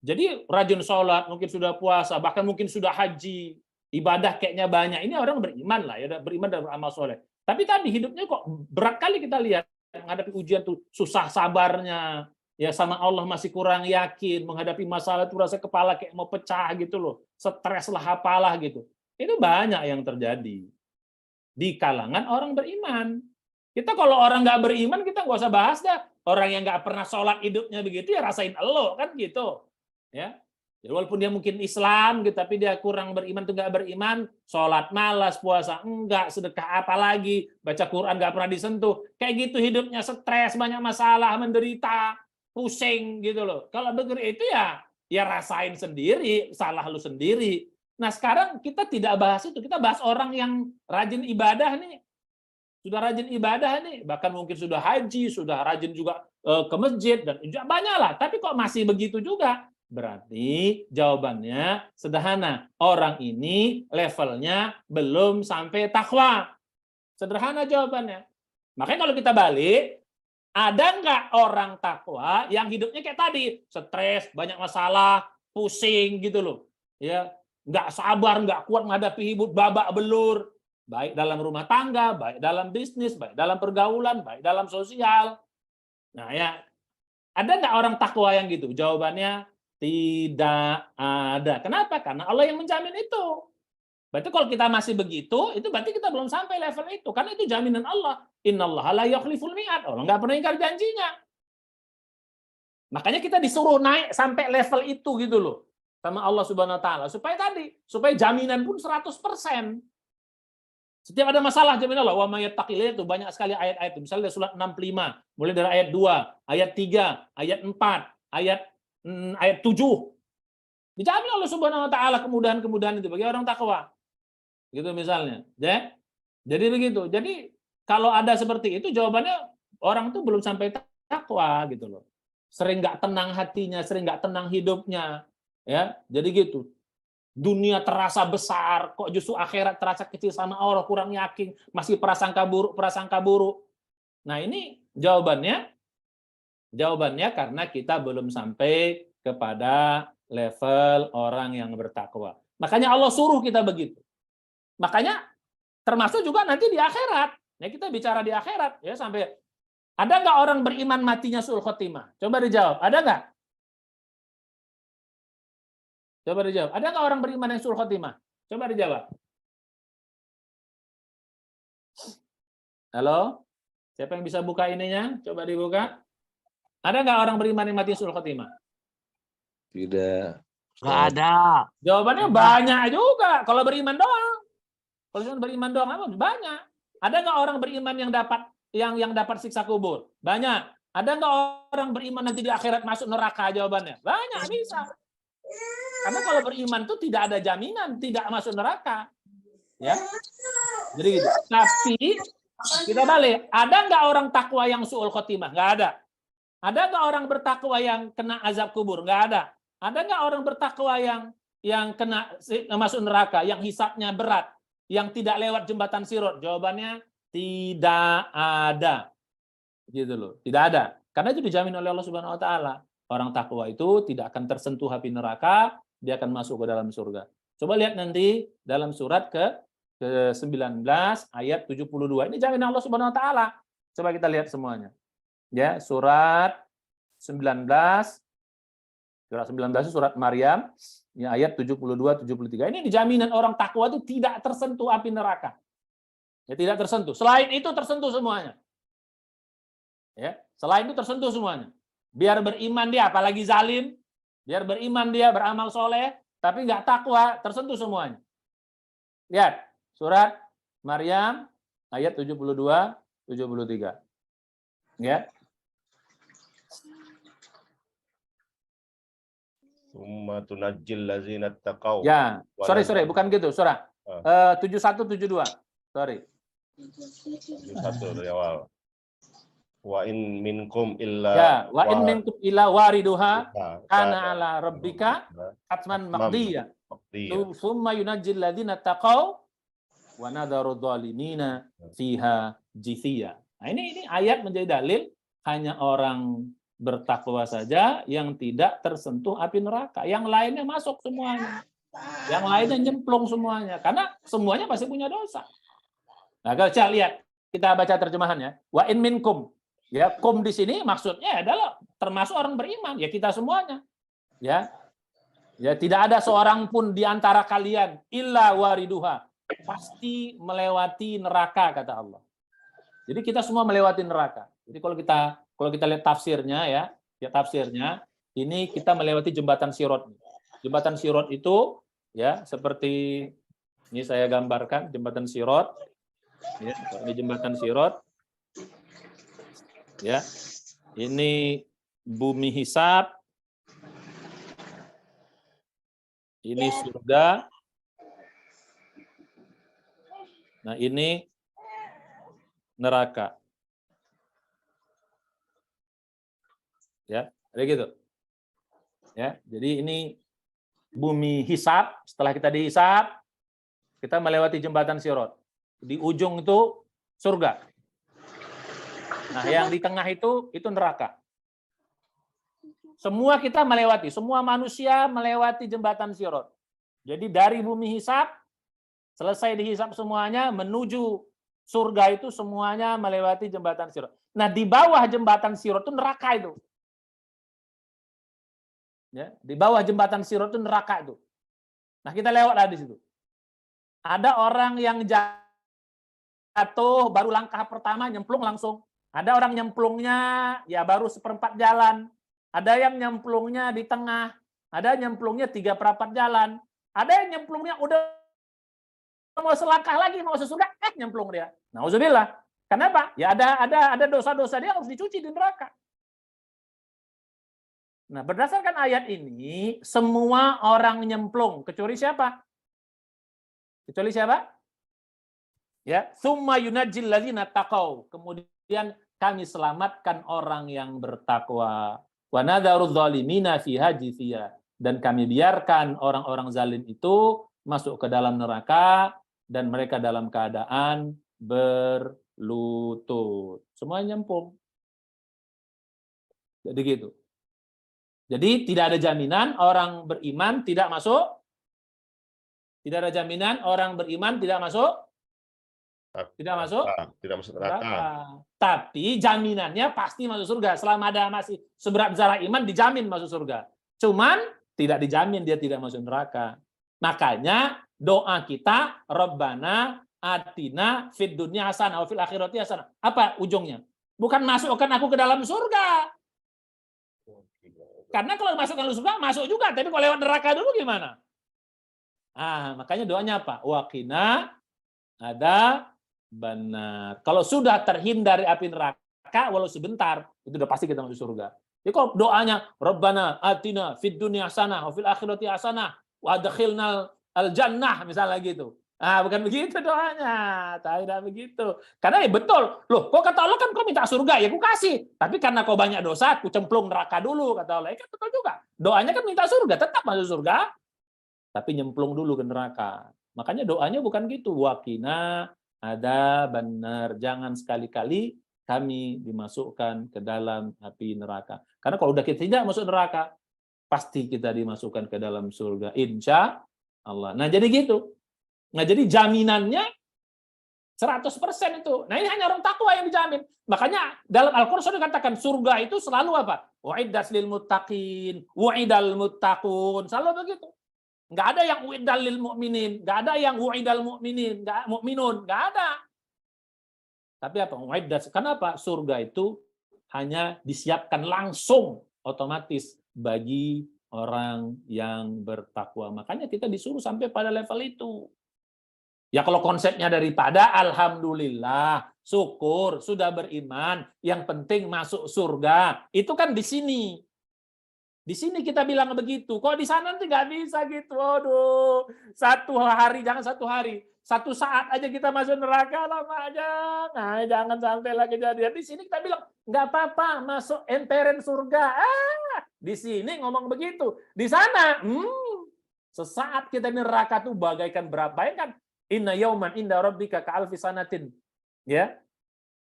Jadi rajin sholat, mungkin sudah puasa, bahkan mungkin sudah haji, ibadah kayaknya banyak. Ini orang beriman lah, ya, beriman dan beramal soleh. Tapi tadi hidupnya kok berat kali kita lihat, menghadapi ujian tuh susah sabarnya, ya sama Allah masih kurang yakin, menghadapi masalah itu rasa kepala kayak mau pecah gitu loh, stres lah apalah gitu. Itu banyak yang terjadi di kalangan orang beriman. Kita kalau orang nggak beriman, kita nggak usah bahas dah. Orang yang nggak pernah sholat hidupnya begitu, ya rasain elo kan gitu. Ya. Jadi walaupun dia mungkin Islam gitu, tapi dia kurang beriman tuh nggak beriman, sholat malas, puasa enggak, sedekah apa lagi, baca Quran nggak pernah disentuh, kayak gitu hidupnya stres, banyak masalah, menderita, pusing gitu loh. Kalau begitu itu ya rasain sendiri, salah lu sendiri. Nah sekarang kita tidak bahas itu, kita bahas orang yang rajin ibadah nih, sudah rajin ibadah nih, bahkan mungkin sudah haji, sudah rajin juga ke masjid dan banyak lah, tapi kok masih begitu juga? Berarti jawabannya sederhana. Orang ini levelnya belum sampai takwa. Sederhana jawabannya. Makanya kalau kita balik, ada nggak orang takwa yang hidupnya kayak tadi, stres, banyak masalah, pusing gitu loh, ya, nggak sabar, nggak kuat menghadapi hidup, babak belur, baik dalam rumah tangga, baik dalam bisnis, baik dalam pergaulan, baik dalam sosial. Nah ya, ada nggak orang takwa yang gitu? Jawabannya tidak ada. Kenapa? Karena Allah yang menjamin itu. Berarti kalau kita masih begitu, itu berarti kita belum sampai level itu. Karena itu jaminan Allah. Innallaha la yukhliful mi'ad. Allah nggak pernah ingkar janjinya. Makanya kita disuruh naik sampai level itu gitu loh. Sama Allah Subhanahu wa taala. Supaya jaminan pun 100%. Setiap ada masalah jaminan Allah. Wa may yattaqillah itu banyak sekali ayat-ayat itu. Misalnya surat 65, mulai dari ayat 2, ayat 3, ayat 4, ayat 7. Dijamin Allah Subhanahu wa taala kemudahan-kemudahan itu bagi orang takwa. Gitu misalnya. Ya. Jadi begitu. Jadi kalau ada seperti itu jawabannya orang tuh belum sampai takwa gitu loh. Sering nggak tenang hatinya, sering nggak tenang hidupnya. Ya. Jadi gitu. Dunia terasa besar, kok justru akhirat terasa kecil sama Allah, kurang yakin, masih prasangka buruk. Nah, ini jawabannya karena kita belum sampai kepada level orang yang bertakwa. Makanya Allah suruh kita begitu. Makanya termasuk juga nanti di akhirat. Ya kita bicara di akhirat ya sampai ada nggak orang beriman matinya su'ul khotimah? Coba dijawab. Ada nggak? Coba dijawab. Ada nggak orang beriman yang su'ul khotimah? Coba dijawab. Halo? Siapa yang bisa buka ininya? Coba dibuka. Ada nggak orang beriman yang mati su'ul khotimah? Tidak. Nggak ada. Jawabannya banyak juga. Kalau beriman doang. Kalau cuma beriman doang apa? Banyak. Ada nggak orang beriman yang dapat siksa kubur? Banyak. Ada nggak orang beriman nanti di akhirat masuk neraka? Jawabannya banyak, bisa. Karena kalau beriman itu tidak ada jaminan tidak masuk neraka. Ya. Jadi gitu. Tapi kita balik. Ada nggak orang takwa yang su'ul khotimah? Nggak ada. Ada nggak orang bertakwa yang kena azab kubur? Nggak ada. Ada nggak orang bertakwa yang kena masuk neraka, yang hisabnya berat, yang tidak lewat jembatan Sirat? Jawabannya tidak ada. Gitu loh. Tidak ada. Karena itu dijamin oleh Allah Subhanahu wa taala. Orang takwa itu tidak akan tersentuh api neraka, dia akan masuk ke dalam surga. Coba lihat nanti dalam surat ke-19 ayat 72. Ini jaminan Allah Subhanahu wa taala. Coba kita lihat semuanya. Ya, surat 19 itu surat Maryam, ya, ayat 72-73. Ini jaminan orang takwa itu tidak tersentuh api neraka. Ya, tidak tersentuh. Selain itu tersentuh semuanya. Ya, selain itu tersentuh semuanya. Biar beriman dia, apalagi zalim, biar beriman dia, beramal soleh, tapi nggak takwa, tersentuh semuanya. Lihat, surat Maryam ayat 72, 73. Ya. Summa tunajjil ladzina taqaw. Ya, sorry, bukan gitu, surah. 71, 72. Sorry. 71 dari awal. Wa in minkum illa Ya, wa in minkum illa wariduha kana ala rabbika hatman maqdiya. Tsumma yunajjil ladzina taqaw wa nadharu dhalimina fiha jithiya. Nah, ini ayat menjadi dalil hanya orang bertakwa saja yang tidak tersentuh api neraka. Yang lainnya masuk semuanya. Yang lainnya nyemplung semuanya karena semuanya pasti punya dosa. Nah, kalau kita lihat, kita baca terjemahannya. Wa in minkum. Ya, kum di sini maksudnya adalah termasuk orang beriman, ya kita semuanya. Ya. Ya, tidak ada seorang pun di antara kalian illa wariduha, pasti melewati neraka kata Allah. Jadi kita semua melewati neraka. Jadi kalau kita lihat tafsirnya ya tafsirnya ini kita melewati jembatan Sirat. Jembatan Sirat itu ya seperti ini saya gambarkan jembatan Sirat. Ya, ini jembatan Sirat. Ya, ini bumi hisab, ini surga, nah ini neraka, ya, ada gitu, ya. Jadi ini bumi hisab. Setelah kita dihisab, kita melewati jembatan Sirat. Di ujung itu surga. Nah, yang di tengah itu neraka. Semua kita melewati, semua manusia melewati jembatan Sirat. Jadi dari bumi hisab, selesai dihisab semuanya, menuju surga itu semuanya melewati jembatan Sirat. Nah, di bawah jembatan Sirat itu neraka itu. Ya, di bawah jembatan Sirat itu neraka itu. Nah, kita lewatlah di situ. Ada orang yang jatuh, baru langkah pertama nyemplung langsung. Ada orang nyemplungnya ya baru 1/4 jalan. Ada yang nyemplungnya di tengah. Ada nyemplungnya 3/4 jalan. Ada yang nyemplungnya udah mau selangkah lagi mau sesudah nyemplung dia. Nauzubillah. Kenapa? Ya ada dosa-dosa dia harus dicuci di neraka. Nah, berdasarkan ayat ini semua orang nyemplung kecuali siapa? Kecuali siapa? Ya, summa yunajjil ladzina taqaw. Kemudian kami selamatkan orang yang bertakwa. Wa nadharudz zalimina fiha jithiya. Dan kami biarkan orang-orang zalim itu masuk ke dalam neraka dan mereka dalam keadaan berlutut. Semua nyemplung. Jadi gitu. Jadi tidak ada jaminan orang beriman tidak masuk. Tidak ada jaminan orang beriman tidak masuk. Tidak masuk neraka. Tapi jaminannya pasti masuk surga. Selama ada masih seberat zarah iman dijamin masuk surga. Cuman tidak dijamin dia tidak masuk neraka. Makanya doa kita Rabbana atina fid dunya hasanah wa fil akhirati hasanah. Apa ujungnya? Bukan masukkan aku ke dalam surga. Karena kalau masukkan surga masuk juga, tapi kalau lewat neraka dulu gimana? Makanya doanya apa? Waqina ada benar. Kalau sudah terhindar dari api neraka, walau sebentar, itu udah pasti kita masuk surga. Jadi kalau doanya, Rabbana atina fid dunya hasanah, wa fil akhirati hasanah, wa adkhilnal al-jannah, misalnya gitu. Bukan begitu doanya. Tidak begitu. Karena ya betul. Loh, kok kata Allah kan kau minta surga, ya aku kasih. Tapi karena kau banyak dosa, aku cemplung neraka dulu, kata Allah. Ya kan betul juga. Doanya kan minta surga, tetap masuk surga, tapi nyemplung dulu ke neraka. Makanya doanya bukan gitu. Waqina ada benar, jangan sekali-kali kami dimasukkan ke dalam api neraka. Karena kalau udah kita tidak masuk neraka, pasti kita dimasukkan ke dalam surga. Insya Allah. Nah, jadi gitu. Nah, jadi jaminannya 100% itu. Nah, ini hanya orang takwa yang dijamin. Makanya dalam Al-Qur'an sudah dikatakan surga itu selalu apa? Wa'iddat lil muttaqin, wa'idal muttaqun. Selalu begitu. Nggak ada yang u'idal lil mu'minin, nggak ada yang u'idal mu'minin, mu'minun, nggak ada. Tapi apa? U'iddat. Kenapa? Surga itu hanya disiapkan langsung otomatis bagi orang yang bertakwa. Makanya kita disuruh sampai pada level itu. Ya kalau konsepnya daripada alhamdulillah, syukur, sudah beriman, yang penting masuk surga. Itu kan di sini. Di sini kita bilang begitu. Kok di sana nanti nggak bisa gitu. Waduh, satu hari, jangan satu hari. Satu saat aja kita masuk neraka, lama aja. Nah, jangan sampai lagi kejadian. Di sini kita bilang, nggak apa-apa, masuk enteren surga. Di sini ngomong begitu. Di sana, sesaat kita di neraka tuh bagaikan berapa? Bayangkan, inna yauman inda rabbika ka'alfi sanatin. Ya,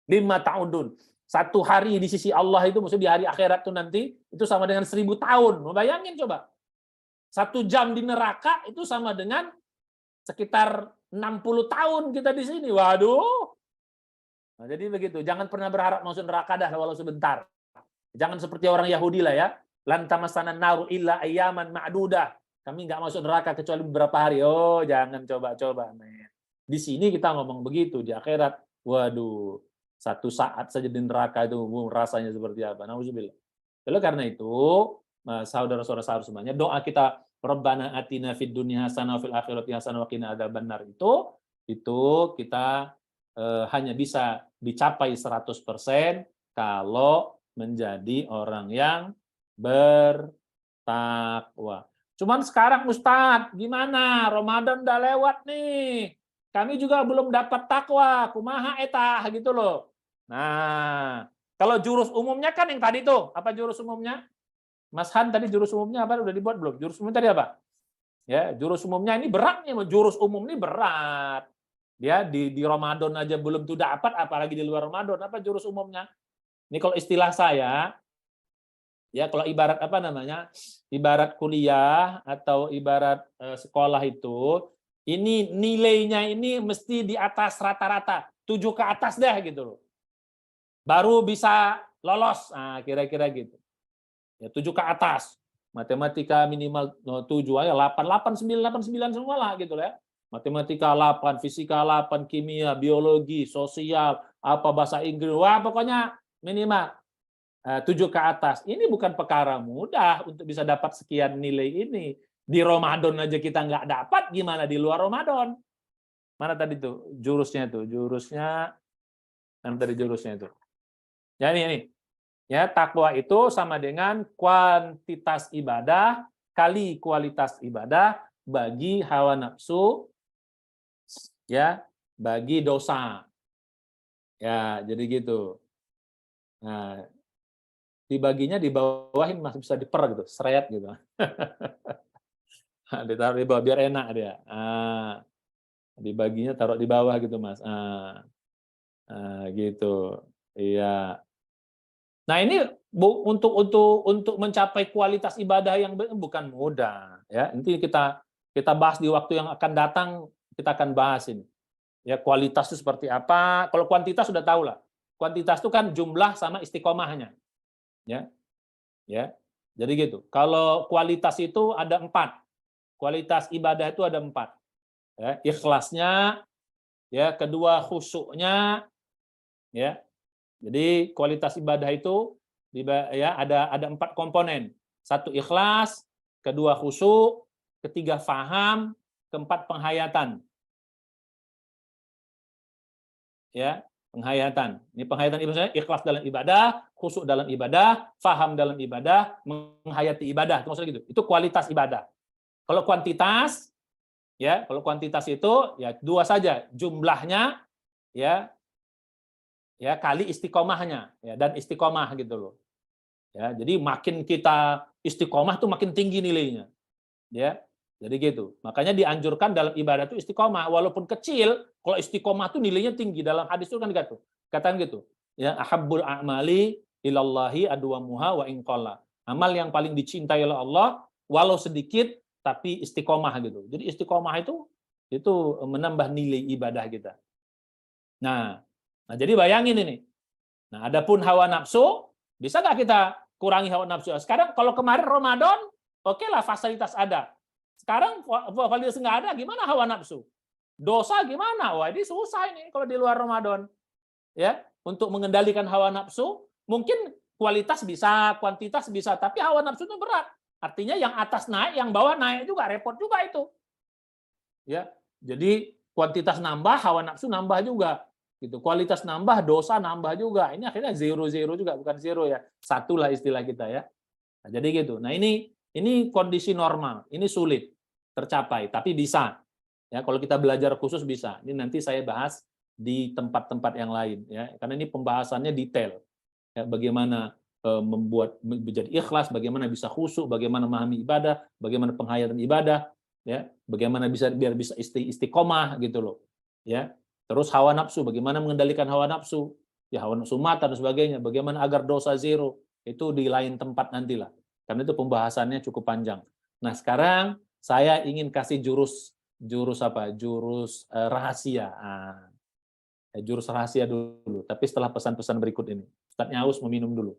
5 ta'udun. Satu hari di sisi Allah itu, maksudnya di hari akhirat itu nanti, itu sama dengan 1000 tahun. Mau bayangin coba. 1 jam di neraka itu sama dengan sekitar 60 tahun kita di sini. Waduh. Nah, jadi begitu. Jangan pernah berharap masuk neraka dah walau sebentar. Jangan seperti orang Yahudi lah ya. Lan tamassana naru illa ayyaman ma'dudah. Kami nggak masuk neraka kecuali beberapa hari. Oh, jangan coba-coba. Di sini kita ngomong begitu. Di akhirat, waduh. 1 saat saja di neraka itu rasanya seperti apa. Nauzubillah. Oleh karena itu, saudara-saudara semuanya, doa kita Rabbana atina fid dunya hasanah wa fil akhirati hasanah wa qina adzabannar itu kita hanya bisa dicapai 100% kalau menjadi orang yang bertakwa. Cuman sekarang Ustadz, gimana? Ramadan udah lewat nih. Kami juga belum dapat takwa, kumaha etah gitu loh. Nah, kalau jurus umumnya kan yang tadi tuh, apa jurus umumnya? Mas Han tadi jurus umumnya apa? Udah dibuat belum? Jurus umumnya tadi apa? Ya, jurus umumnya ini berat nih, jurus umum ini berat. Ya, di Ramadan aja belum tuh dapat, apalagi di luar Ramadan. Apa jurus umumnya? Ini kalau istilah saya, ya kalau ibarat apa namanya? Ibarat kuliah atau ibarat sekolah itu, ini nilainya ini mesti di atas rata-rata, 7 ke atas deh gitu loh. Baru bisa lolos, nah kira-kira gitu. Ya 7 ke atas. Matematika minimal 7 aja, 8, 8, 9, 8, 9 semua lah gitu ya. Matematika 8, fisika 8, kimia, biologi, sosial, apa bahasa Inggris, wah pokoknya minimal 7 ke atas. Ini bukan perkara mudah untuk bisa dapat sekian nilai ini. Di Ramadan aja kita nggak dapat, gimana di luar Ramadan? Mana tadi tuh jurusnya itu? Jurusnya, mana tadi jurusnya itu? Ya ini. Ya, takwa itu sama dengan kuantitas ibadah kali kualitas ibadah bagi hawa nafsu, ya, bagi dosa. Ya, jadi gitu. Nah, dibaginya di bawahin masih bisa diper gitu, seret gitu. Ditaruh di bawah biar enak dia. Dibaginya taruh di bawah gitu Mas. Gitu. Iya. Nah ini untuk mencapai kualitas ibadah yang bukan mudah. Ya, nanti kita bahas di waktu yang akan datang. Kita akan bahas ini. Ya kualitas itu seperti apa? Kalau kuantitas sudah tahu lah. Kuantitas itu kan jumlah sama istiqomahnya. Ya, ya. Jadi gitu. Kalau kualitas itu ada 4. Kualitas ibadah itu ada 4. Ya, ikhlasnya, ya, kedua khusyuknya, ya. Jadi kualitas ibadah itu ya ada 4 komponen. 1 ikhlas, kedua khusyuk, ketiga faham, keempat penghayatan. Ya, penghayatan. Ini penghayatan ibadah, ikhlas dalam ibadah, khusyuk dalam ibadah, faham dalam ibadah, menghayati ibadah. Itu maksudnya gitu. Itu kualitas ibadah. Kalau kuantitas, ya, kalau kuantitas itu ya 2 saja, jumlahnya, ya kali istiqomahnya, ya, dan istiqomah gitu loh. Ya, jadi makin kita istiqomah tuh makin tinggi nilainya. Ya. Jadi gitu. Makanya dianjurkan dalam ibadah itu istiqomah, walaupun kecil, kalau istiqomah tuh nilainya tinggi. Dalam hadis itu kan gitu. Katakan gitu. Ya, ahabbul a'mali ilallahi adwamuha wa in qalla. Amal yang paling dicintai oleh Allah walau sedikit tapi istiqomah gitu. Jadi istiqomah itu menambah nilai ibadah kita. Nah, jadi bayangin ini. Nah, adapun hawa nafsu, bisa nggak kita kurangi hawa nafsu? Sekarang kalau kemarin Ramadan, oke lah fasilitas ada. Sekarang fasilitas nggak ada, gimana hawa nafsu? Dosa gimana? Wah, ini susah ini kalau di luar Ramadan. Ya, untuk mengendalikan hawa nafsu, mungkin kualitas bisa, kuantitas bisa, tapi hawa nafsu itu berat. Artinya yang atas naik, yang bawah naik juga, repot juga itu. Ya, jadi kuantitas nambah, hawa nafsu nambah juga. Gitu. Kualitas nambah, dosa nambah juga. Ini akhirnya zero juga, bukan zero ya. Satu lah istilah kita ya. Nah, jadi gitu. Nah, ini kondisi normal. Ini sulit tercapai, tapi bisa. Ya, kalau kita belajar khusus bisa. Ini nanti saya bahas di tempat-tempat yang lain ya. Karena ini pembahasannya detail. Ya, bagaimana membuat menjadi ikhlas, bagaimana bisa khusyuk, bagaimana memahami ibadah, bagaimana penghayatan ibadah, ya, bagaimana biar bisa istiqomah gitu loh. Ya. Terus hawa nafsu, bagaimana mengendalikan hawa nafsu, ya hawa nafsu mata dan sebagainya, bagaimana agar dosa zero, itu di lain tempat nantilah. Karena itu pembahasannya cukup panjang. Nah, sekarang saya ingin kasih jurus rahasia. Jurus rahasia dulu, tapi setelah pesan-pesan berikut ini. Ustadznya haus meminum dulu.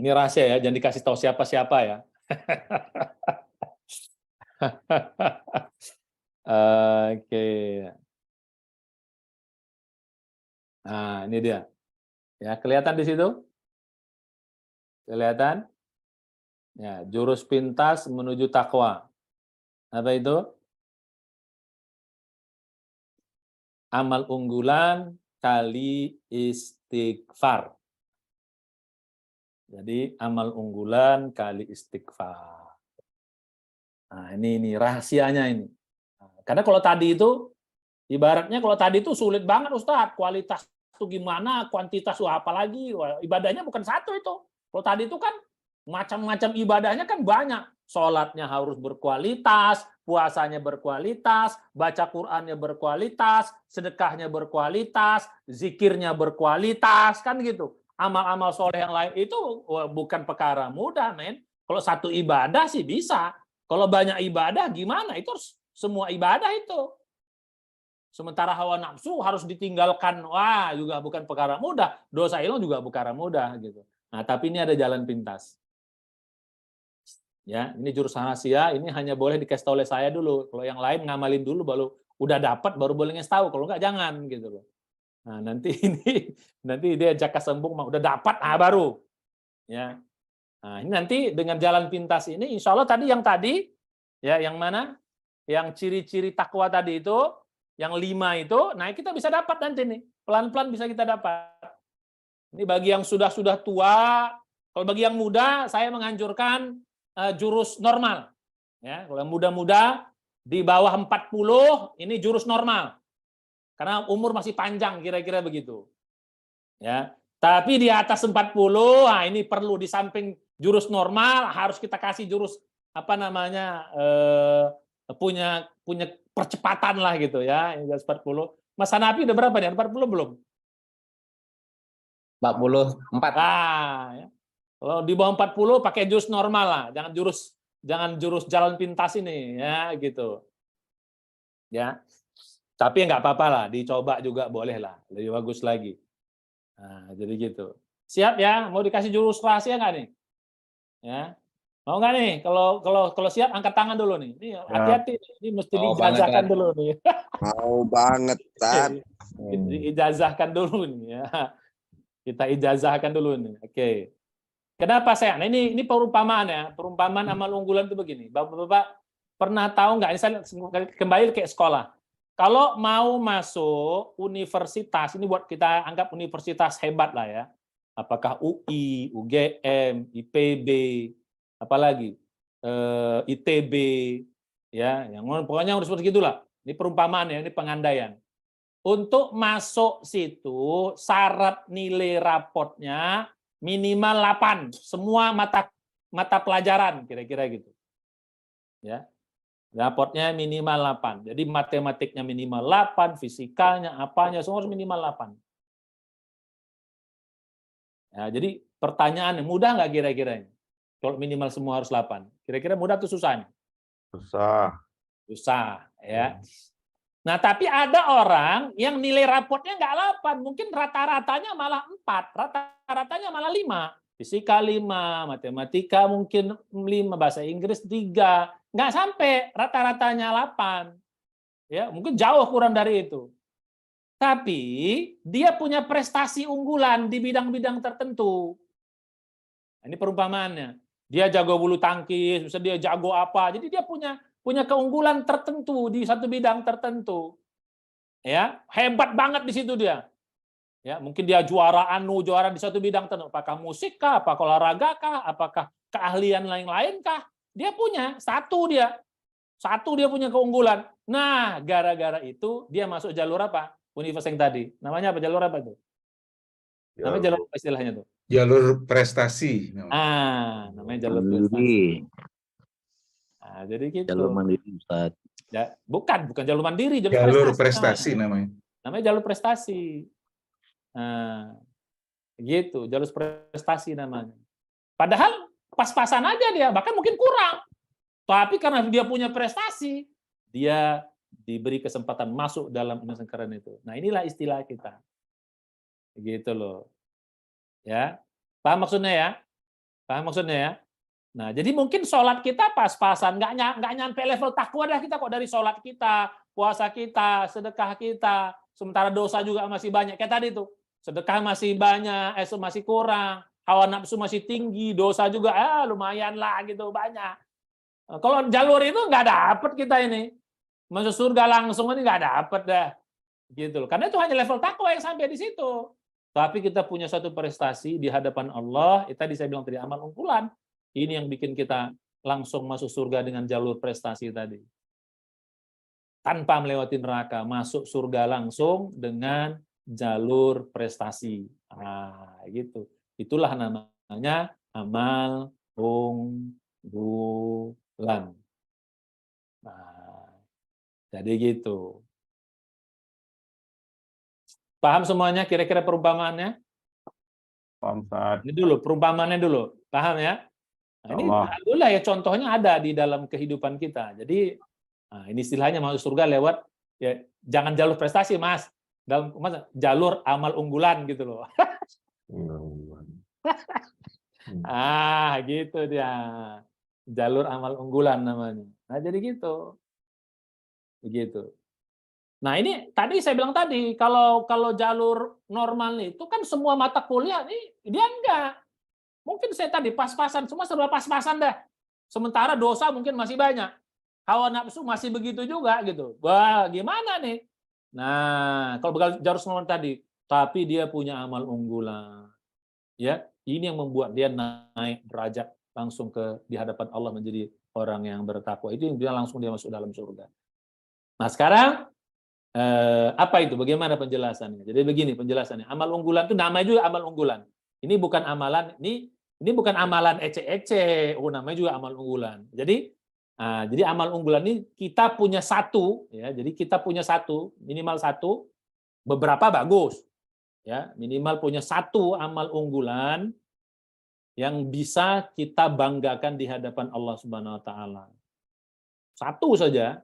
Ini rahasia ya, jangan dikasih tahu siapa-siapa ya. Oke. Nah, ini dia. Ya, kelihatan di situ? Kelihatan? Ya, jurus pintas menuju takwa. Apa itu? Amal unggulan kali istighfar. Jadi amal unggulan kali istighfar. Nah, ini rahasianya ini. Karena kalau tadi itu, ibaratnya kalau tadi itu sulit banget Ustadz, kualitas itu gimana, kuantitas itu apa lagi, ibadahnya bukan satu itu. Kalau tadi itu kan macam-macam ibadahnya kan banyak. Sholatnya harus berkualitas, puasanya berkualitas, baca Qur'annya berkualitas, sedekahnya berkualitas, zikirnya berkualitas, kan gitu. Amal-amal soleh yang lain itu bukan perkara mudah, men. Kalau satu ibadah sih bisa. Kalau banyak ibadah gimana? Itu harus semua ibadah itu. Sementara hawa nafsu harus ditinggalkan, wah juga bukan perkara mudah. Dosa hilang juga perkara mudah gitu. Nah, tapi ini ada jalan pintas. Ya, ini jurus rahasia, ini hanya boleh dikasih tahu oleh saya dulu. Kalau yang lain ngamalin dulu baru udah dapat baru boleh ngasih tahu. Kalau enggak jangan gitu loh. Nah, nanti dia jaka sembung udah dapat baru. Ya. Nah, ini nanti dengan jalan pintas ini insya Allah tadi ya yang mana? Yang ciri-ciri takwa tadi itu, yang 5 itu, nah kita bisa dapat nanti nih. Pelan-pelan bisa kita dapat. Ini bagi yang sudah tua, kalau bagi yang muda saya menganjurkan jurus normal. Ya, kalau yang muda-muda di bawah 40 ini jurus normal. Karena umur masih panjang kira-kira begitu. Ya. Tapi di atas 40, nah ini perlu di samping jurus normal harus kita kasih jurus punya percepatan lah gitu ya. Ini 40. Mas Hanafi udah berapa nih? 40 belum? 44. Ya. Kalau di bawah 40 pakai jurus normal lah, jangan jurus jalan pintas ini ya gitu. Ya. Tapi nggak apa-apa lah, dicoba juga boleh lah, lebih bagus lagi. Nah, jadi gitu. Siap ya? Mau dikasih jurus rahasia nggak nih? Ya. Mau nggak nih? Kalau siap angkat tangan dulu nih. Ini hati-hati, ini mesti diijazahkan dulu nih. Mau banget, Tad. Diijazahkan dulu nih ya. Kita ijazahkan dulu nih. Oke. Kenapa saya? Nah, ini perumpamaan ya. Perumpamaan amal unggulan itu begini. Bapak-bapak pernah tahu nggak? Ini saya kembali ke sekolah. Kalau mau masuk universitas, ini buat kita anggap universitas hebat lah ya. Apakah UI, UGM, IPB, apalagi ITB, ya, yang pokoknya harus seperti itulah. Ini perumpamaan ya, ini pengandaian. Untuk masuk situ, syarat nilai rapotnya minimal 8, semua mata pelajaran kira-kira gitu. Ya. Rapotnya minimal 8. Jadi matematiknya minimal 8, fisikanya, apanya, semua harus minimal 8. Ya, jadi pertanyaannya, mudah nggak kira-kira? Kalau minimal semua harus 8. Kira-kira mudah atau susah nih? Susah. Susah, ya. Nah, tapi ada orang yang nilai rapotnya nggak 8, mungkin rata-ratanya malah 4, rata-ratanya malah 5. fisika 5, matematika mungkin 5, bahasa Inggris 3, nggak sampai rata-ratanya 8. Ya, mungkin jauh kurang dari itu. Tapi dia punya prestasi unggulan di bidang-bidang tertentu. Ini perumpamaannya. Dia jago bulu tangkis, bisa dia jago apa. Jadi dia punya keunggulan tertentu di satu bidang tertentu. Ya, hebat banget di situ dia. Ya, mungkin dia juara di satu bidang tertentu. Apakah musik kah, apakah olahraga kah, apakah keahlian lain-lain kah? Dia punya satu dia punya keunggulan. Nah, gara-gara itu dia masuk jalur apa? Universitas yang tadi. Namanya apa? Jalur apa itu? Namanya jalur apa istilahnya tuh? Jalur prestasi. Namanya jalur prestasi. Mandiri. Nah, jadi gitu. Jalur mandiri, Ustaz. Ya, bukan jalur mandiri, Jalur prestasi namanya. Namanya jalur prestasi. Nah, gitu, jalur prestasi namanya. Padahal pas-pasan aja dia, bahkan mungkin kurang. Tapi karena dia punya prestasi, dia diberi kesempatan masuk dalam Indonesia Keren itu. Nah, inilah istilah kita. Gitu loh. Ya. Paham maksudnya ya? Paham maksudnya ya? Nah, jadi mungkin sholat kita pas-pasan, nggak nyampe level takwa dah kita kok, dari sholat kita, puasa kita, sedekah kita, sementara dosa juga masih banyak. Kayak tadi tuh, sedekah masih banyak, masih kurang, hawa nafsu masih tinggi, dosa juga lumayan lah gitu, banyak. Nah, kalau jalur itu nggak dapet kita ini. Masuk surga langsung ini nggak dapet dah. Gitu loh. Karena itu hanya level takwa yang sampai di situ. Tapi kita punya satu prestasi di hadapan Allah, itu tadi saya bilang tadi, amal unggulan. Ini yang bikin kita langsung masuk surga dengan jalur prestasi tadi. Tanpa melewati neraka, masuk surga langsung dengan jalur prestasi. Gitu. Itulah namanya amal unggulan. Jadi gitu. Paham semuanya kira-kira perumpamaannya? Paham, Ustaz. Ini dulu, perumpamaannya dulu. Paham ya? Nah, ini alhamdulillah ya, contohnya ada di dalam kehidupan kita. Jadi ini istilahnya masuk surga lewat, ya jangan jalur prestasi, Mas. Jalur amal unggulan gitu loh. Gitu dia. Jalur amal unggulan namanya. Nah, jadi gitu. Begitu. Nah, ini tadi saya bilang tadi, kalau jalur normal itu kan semua mata kuliah ini dia enggak. Mungkin saya tadi pas-pasan, semua serba pas-pasan dah. Sementara dosa mungkin masih banyak. Hawa nafsu masih begitu juga gitu. Wah, gimana nih? Nah, kalau jalur normal tadi, tapi dia punya amal unggulan. Ya, ini yang membuat dia naik derajat langsung di hadapan Allah menjadi orang yang bertakwa. Itu yang dia langsung masuk dalam surga. Nah, sekarang apa itu? Bagaimana penjelasannya? Jadi begini penjelasannya. Amal unggulan itu namanya juga amal unggulan. Ini bukan amalan, ini bukan amalan ece-ece. Namanya juga amal unggulan. Jadi amal unggulan ini kita punya satu, ya. Jadi kita punya satu, minimal satu, beberapa bagus. Ya, minimal punya satu amal unggulan yang bisa kita banggakan di hadapan Allah Subhanahu wa taala. Satu saja,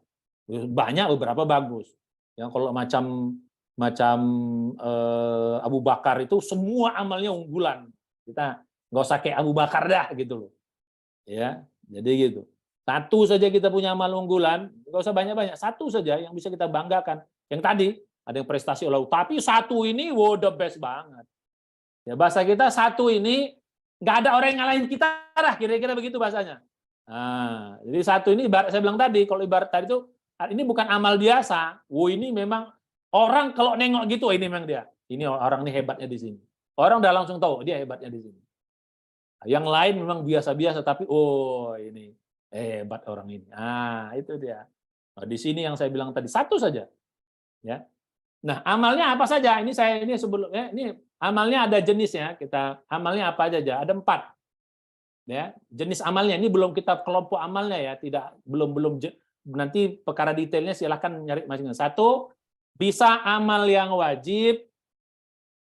banyak beberapa bagus. Yang kalau macam Abu Bakar itu semua amalnya unggulan. Kita nggak usah kayak Abu Bakar dah gitu loh. Ya, jadi gitu. Satu saja kita punya amal unggulan, nggak usah banyak-banyak. Satu saja yang bisa kita banggakan. Yang tadi ada yang prestasi Allah, tapi satu ini the best banget. Ya, bahasa kita satu ini nggak ada orang yang ngalahin kita lah, kira-kira begitu bahasanya. Nah, jadi satu ini saya bilang tadi, kalau ibarat tadi itu ini bukan amal biasa. Ini memang orang kalau nengok gitu, ini memang dia. Ini orang ini hebatnya di sini. Orang udah langsung tahu dia hebatnya di sini. Yang lain memang biasa-biasa, tapi ini hebat orang ini. Itu dia. Nah, di sini yang saya bilang tadi satu saja. Ya. Nah, amalnya apa saja? Ini sebelumnya ini amalnya ada jenisnya. Kita amalnya apa aja? Ada 4. Ya, jenis amalnya ini belum kita kelompok amalnya ya, belum nanti perkara detailnya silahkan nyari masing-masing. 1, bisa amal yang wajib,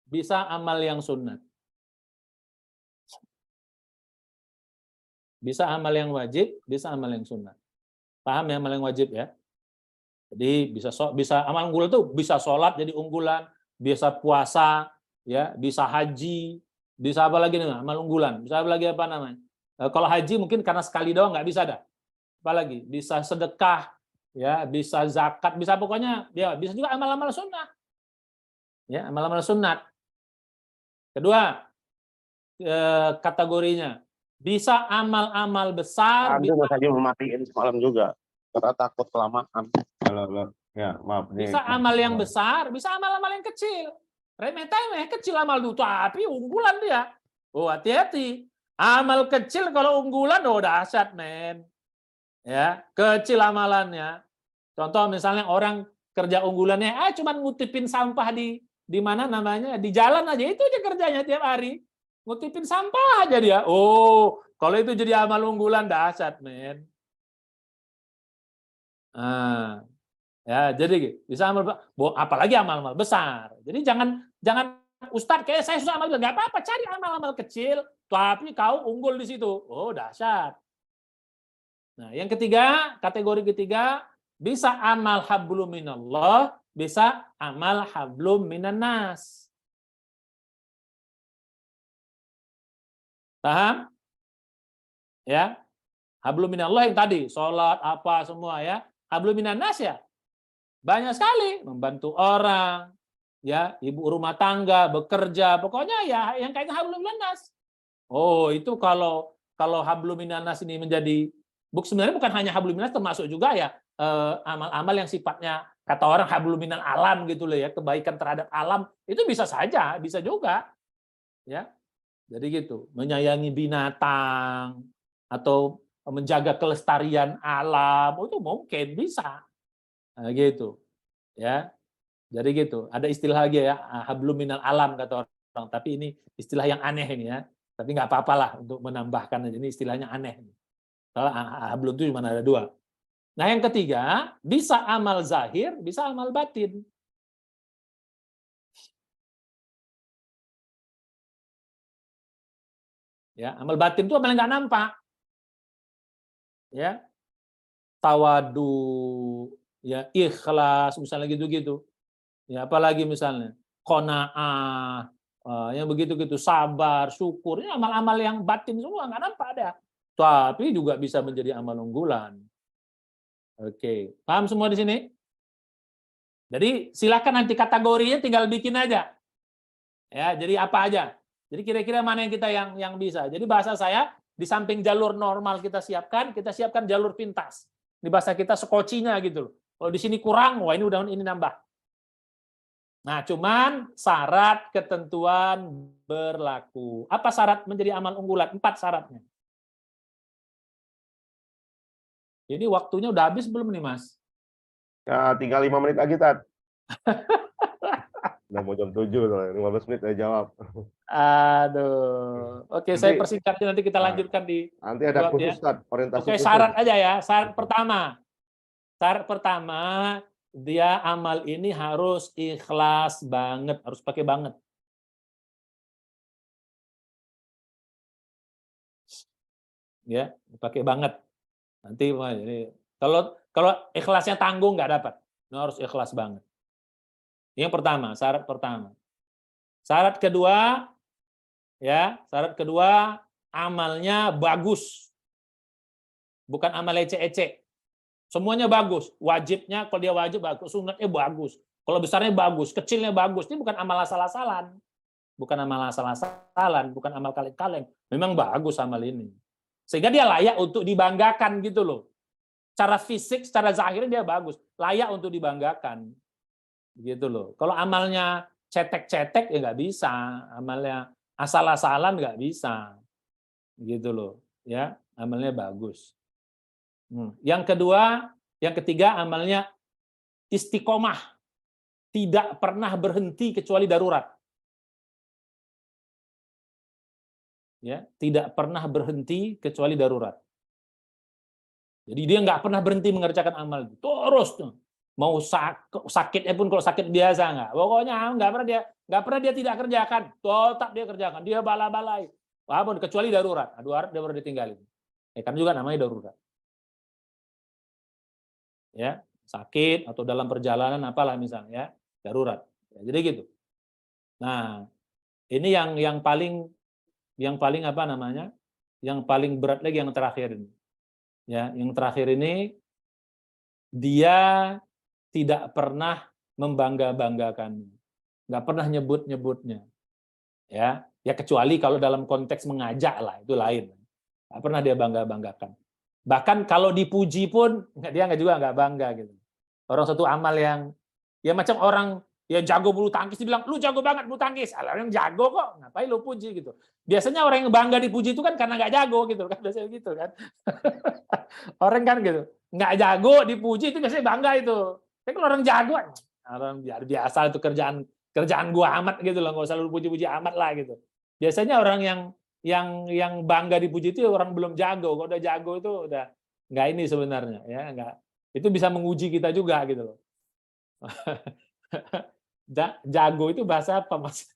bisa amal yang sunat. Bisa amal yang wajib, bisa amal yang sunat. Paham ya amal yang wajib ya? Jadi bisa amal unggulan itu bisa sholat jadi unggulan, bisa puasa, ya, bisa haji, Bisa apa lagi nih, amal unggulan? Bisa apa lagi apa namanya? Kalau haji mungkin karena sekali doang nggak bisa dah. Apalagi bisa sedekah, ya, bisa zakat, bisa pokoknya dia bisa juga amal-amal sunnah. Ya, amal-amal sunat. Kedua, kategorinya bisa amal-amal besar, Aduh, Mas Haji mau matiin semalam juga. Karena takut kelamaan. Halo. Ya, maaf. bisa amal yang besar, bisa amal-amal yang kecil. Remeh-temeh, kecil amal itu, tapi unggulan dia. Oh, hati-hati. Amal kecil kalau unggulan, oh dahsyat, men. Ya, kecil amalannya. Contoh misalnya orang kerja unggulannya, cuman ngutipin sampah di mana namanya, di jalan aja, itu aja kerjanya tiap hari. Ngutipin sampah aja dia. Oh, kalau itu jadi amal unggulan, dahsyat, men. Nah, ya, jadi bisa amal, apalagi amal-amal besar. Jadi jangan Ustadz kayak saya susah amal besar, nggak apa-apa, cari amal-amal kecil, tapi kau unggul di situ. Oh, dahsyat. Nah, yang ketiga, kategori ketiga, bisa amal hablum minallah, bisa amal hablum minannas. Paham? Ya, hablum minallah yang tadi, sholat apa semua ya. Hablum minannas ya, banyak sekali membantu orang, ya, ibu rumah tangga, bekerja, pokoknya ya yang kaitan hablum minannas. Oh, itu kalau hablum minannas ini menjadi sebenarnya bukan hanya hablum minannas, termasuk juga ya amal-amal yang sifatnya kata orang hablum minal alam gitu loh ya, kebaikan terhadap alam, itu bisa saja, bisa juga. Ya. Jadi gitu, menyayangi binatang atau menjaga kelestarian alam, itu mungkin bisa. Nah, gitu. Ya. Jadi gitu. Ada istilah lagi ya, hablum minal alam kata orang, tapi ini istilah yang aneh ini ya. Tapi nggak apa-apalah untuk menambahkan aja, ini istilahnya aneh. Kalau hablum itu cuma ada dua. Nah, yang ketiga, bisa amal zahir, bisa amal batin. Ya, amal batin itu amal yang nggak nampak. Ya, tawadu, ya, ikhlas, misalnya gitu-gitu. Ya, apalagi misalnya qanaah, yang begitu-gitu, sabar, syukur, ini amal-amal yang batin semua nggak nampak ada. Tapi juga bisa menjadi amal unggulan. Oke, paham semua di sini? Jadi silakan nanti kategorinya tinggal bikin aja. Ya, jadi apa aja. Jadi kira-kira mana yang kita yang bisa. Jadi bahasa saya, di samping jalur normal kita siapkan jalur pintas. Di bahasa kita sekocinya gitu loh. Kalau di sini kurang, wah ini nambah. Nah, cuman syarat ketentuan berlaku. Apa syarat menjadi amal unggulan? 4 syaratnya. Jadi waktunya udah habis belum nih, Mas? Ya, tinggal 5 menit lagi, Tat. Udah mau jam 7, 15 menit saya jawab. Aduh. Oke, saya persingkatnya, nanti kita lanjutkan di Nanti ada jawab ya. khusus, Tat, orientasi Oke, khusus. syarat aja ya. Syarat pertama. Syarat pertama, dia amal ini harus ikhlas banget, harus pakai banget. Ya, pakai banget. Nanti kalau ikhlasnya tanggung nggak dapat. Ini harus ikhlas banget. Yang pertama, syarat pertama. Syarat kedua, ya, syarat kedua amalnya bagus. Bukan amal ecek-ecek. Semuanya bagus. Wajibnya kalau dia wajib bagus, sunatnya bagus. Kalau besarnya bagus, kecilnya bagus. Ini bukan amal asal-asalan. Bukan amal asal-asalan, bukan amal kaleng-kaleng. Memang bagus amal ini. Sehingga dia layak untuk dibanggakan gitu loh. Secara fisik, secara zahir dia bagus, layak untuk dibanggakan. Gitu loh. Kalau amalnya cetek-cetek ya nggak bisa, amalnya asal-asalan nggak bisa. Gitu loh, ya. Amalnya bagus. Yang kedua, yang ketiga amalnya istiqomah. Tidak pernah berhenti kecuali darurat. Ya, tidak pernah berhenti kecuali darurat. Jadi dia nggak pernah berhenti mengerjakan amal terus tuh. Mau sakitnya pun kalau sakit biasa nggak. Pokoknya nggak pernah dia tidak kerjakan. Tetap dia kerjakan. Dia bala-balai. Walaupun kecuali darurat. Darurat dia baru ditinggalin. Kan juga namanya darurat. Ya, sakit atau dalam perjalanan apalah misalnya, darurat. Ya, jadi gitu. Nah, ini yang paling yang paling apa namanya? Yang paling berat lagi yang terakhir ini. Ya, yang terakhir ini dia tidak pernah membangga-banggakan, nggak pernah nyebut-nyebutnya, ya kecuali kalau dalam konteks mengajak lah, itu lain, nggak pernah dia bangga-banggakan. Bahkan kalau dipuji pun dia nggak bangga gitu. Orang satu amal yang ya macam orang ya jago bulu tangkis dibilang lu jago banget bulu tangkis, orang yang jago kok, ngapain lu puji gitu. Biasanya orang yang bangga dipuji itu kan karena nggak jago gitu kan, biasanya gitu kan. Orang kan gitu, nggak jago dipuji itu biasanya bangga itu. Tapi kalau orang jago, orang biasa itu kerjaan gua amat gitu loh, nggak usah lu puji-puji amat lah gitu. Biasanya orang yang bangga dipuji itu orang belum jago. Kalau udah jago itu udah nggak ini sebenarnya, ya nggak. Itu bisa menguji kita juga gitu loh. Jago itu bahasa apa mas?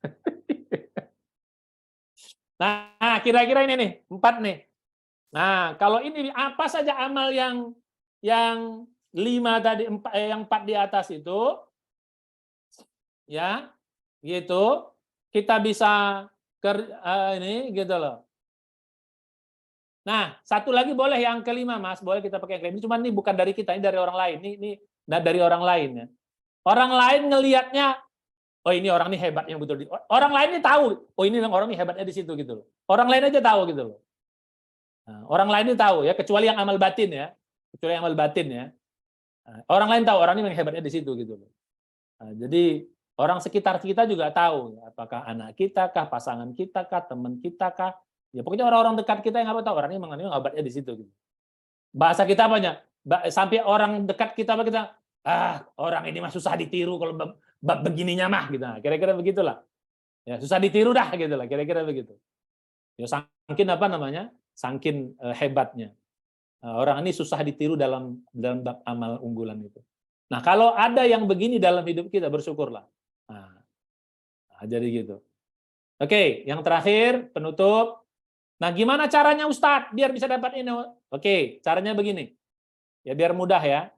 Nah, kira-kira ini nih 4 nih. Nah, kalau ini apa saja amal yang 5 tadi, yang 4 di atas itu, ya, gitu, kita bisa ini gitu loh. Nah, satu lagi boleh yang kelima, Mas, boleh kita pakai yang kelima. Cuman ini bukan dari kita, ini dari orang lain. Ini dari orang lain ya. Orang lain ngelihatnya, oh ini orang ini hebat yang betul. Orang lain ini tahu, oh ini orang ini hebatnya di situ gitu loh. Orang lain aja tahu gitu loh. Nah, orang lain ini tahu ya, kecuali yang amal batin ya. Kecuali yang amal batin ya. Nah, orang lain tahu orang ini yang hebatnya di situ gitu loh. Nah, jadi orang sekitar kita juga tahu ya, apakah anak kita kah, pasangan kita kah, teman kita kah. Ya pokoknya orang-orang dekat kita yang apa tahu orang ini memang hebatnya di situ gitu. Bahasa kita apanya? Sampai orang dekat kita orang ini mah susah ditiru kalau bab begininya mah gitu. Nah, kira-kira begitulah. Ya, susah ditiru dah gitu lah, kira-kira begitu. Ya saking apa namanya? Saking hebatnya. Orang ini susah ditiru dalam bab amal unggulan itu. Nah, kalau ada yang begini dalam hidup kita, bersyukurlah. Nah, jadi gitu. Oke, yang terakhir penutup. Nah, gimana caranya Ustadz biar bisa dapat ini? Oke, caranya begini. Ya biar mudah ya.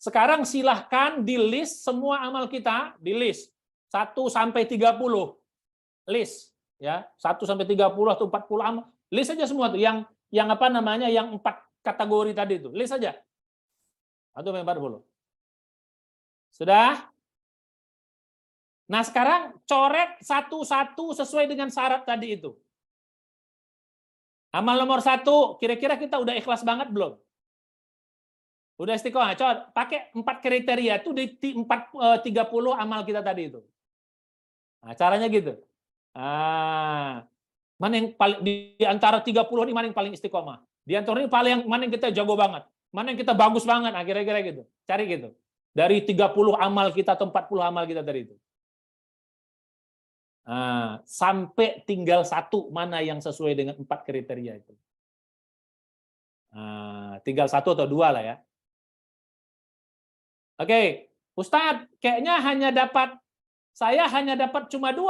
Sekarang silahkan di list semua amal kita, di list 1 sampai 30. List ya, 1 sampai 30 atau 40 amal. List aja semua tuh yang apa namanya? Yang 4 kategori tadi itu. List aja. 1 sampai 40. Sudah? Nah, sekarang coret satu-satu sesuai dengan syarat tadi itu. Amal nomor 1, kira-kira kita udah ikhlas banget belum? Udah istiqomah, coba pakai 4 kriteria itu di 30 amal kita tadi itu. Nah, caranya gitu. Mana yang paling di antara 30 ini mana yang paling istiqomah? Di antara ini mana yang kita jago banget? Mana yang kita bagus banget? Nah, kira-kira gitu. Cari gitu. Dari 30 amal kita atau 40 amal kita tadi itu. Sampai tinggal 1 mana yang sesuai dengan 4 kriteria itu. Tinggal 1 atau 2 lah ya. Oke, Ustadz, kayaknya saya hanya dapat cuma 2.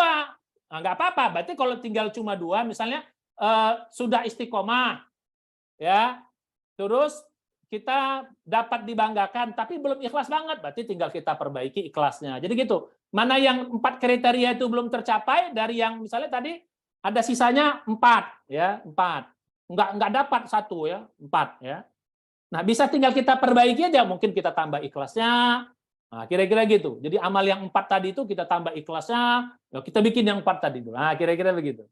Nah, nggak apa-apa, berarti kalau tinggal cuma 2, misalnya sudah istiqomah, ya, terus kita dapat dibanggakan, tapi belum ikhlas banget, berarti tinggal kita perbaiki ikhlasnya. Jadi gitu, mana yang 4 kriteria itu belum tercapai, dari yang misalnya tadi ada sisanya 4, ya, 4. Nggak dapat 1 ya, 4 ya. Nah, bisa tinggal kita perbaiki aja, mungkin kita tambah ikhlasnya. Nah, kira-kira gitu. Jadi amal yang 4 tadi itu kita tambah ikhlasnya, kita bikin yang 4 tadi itu. Nah, kira-kira begitu.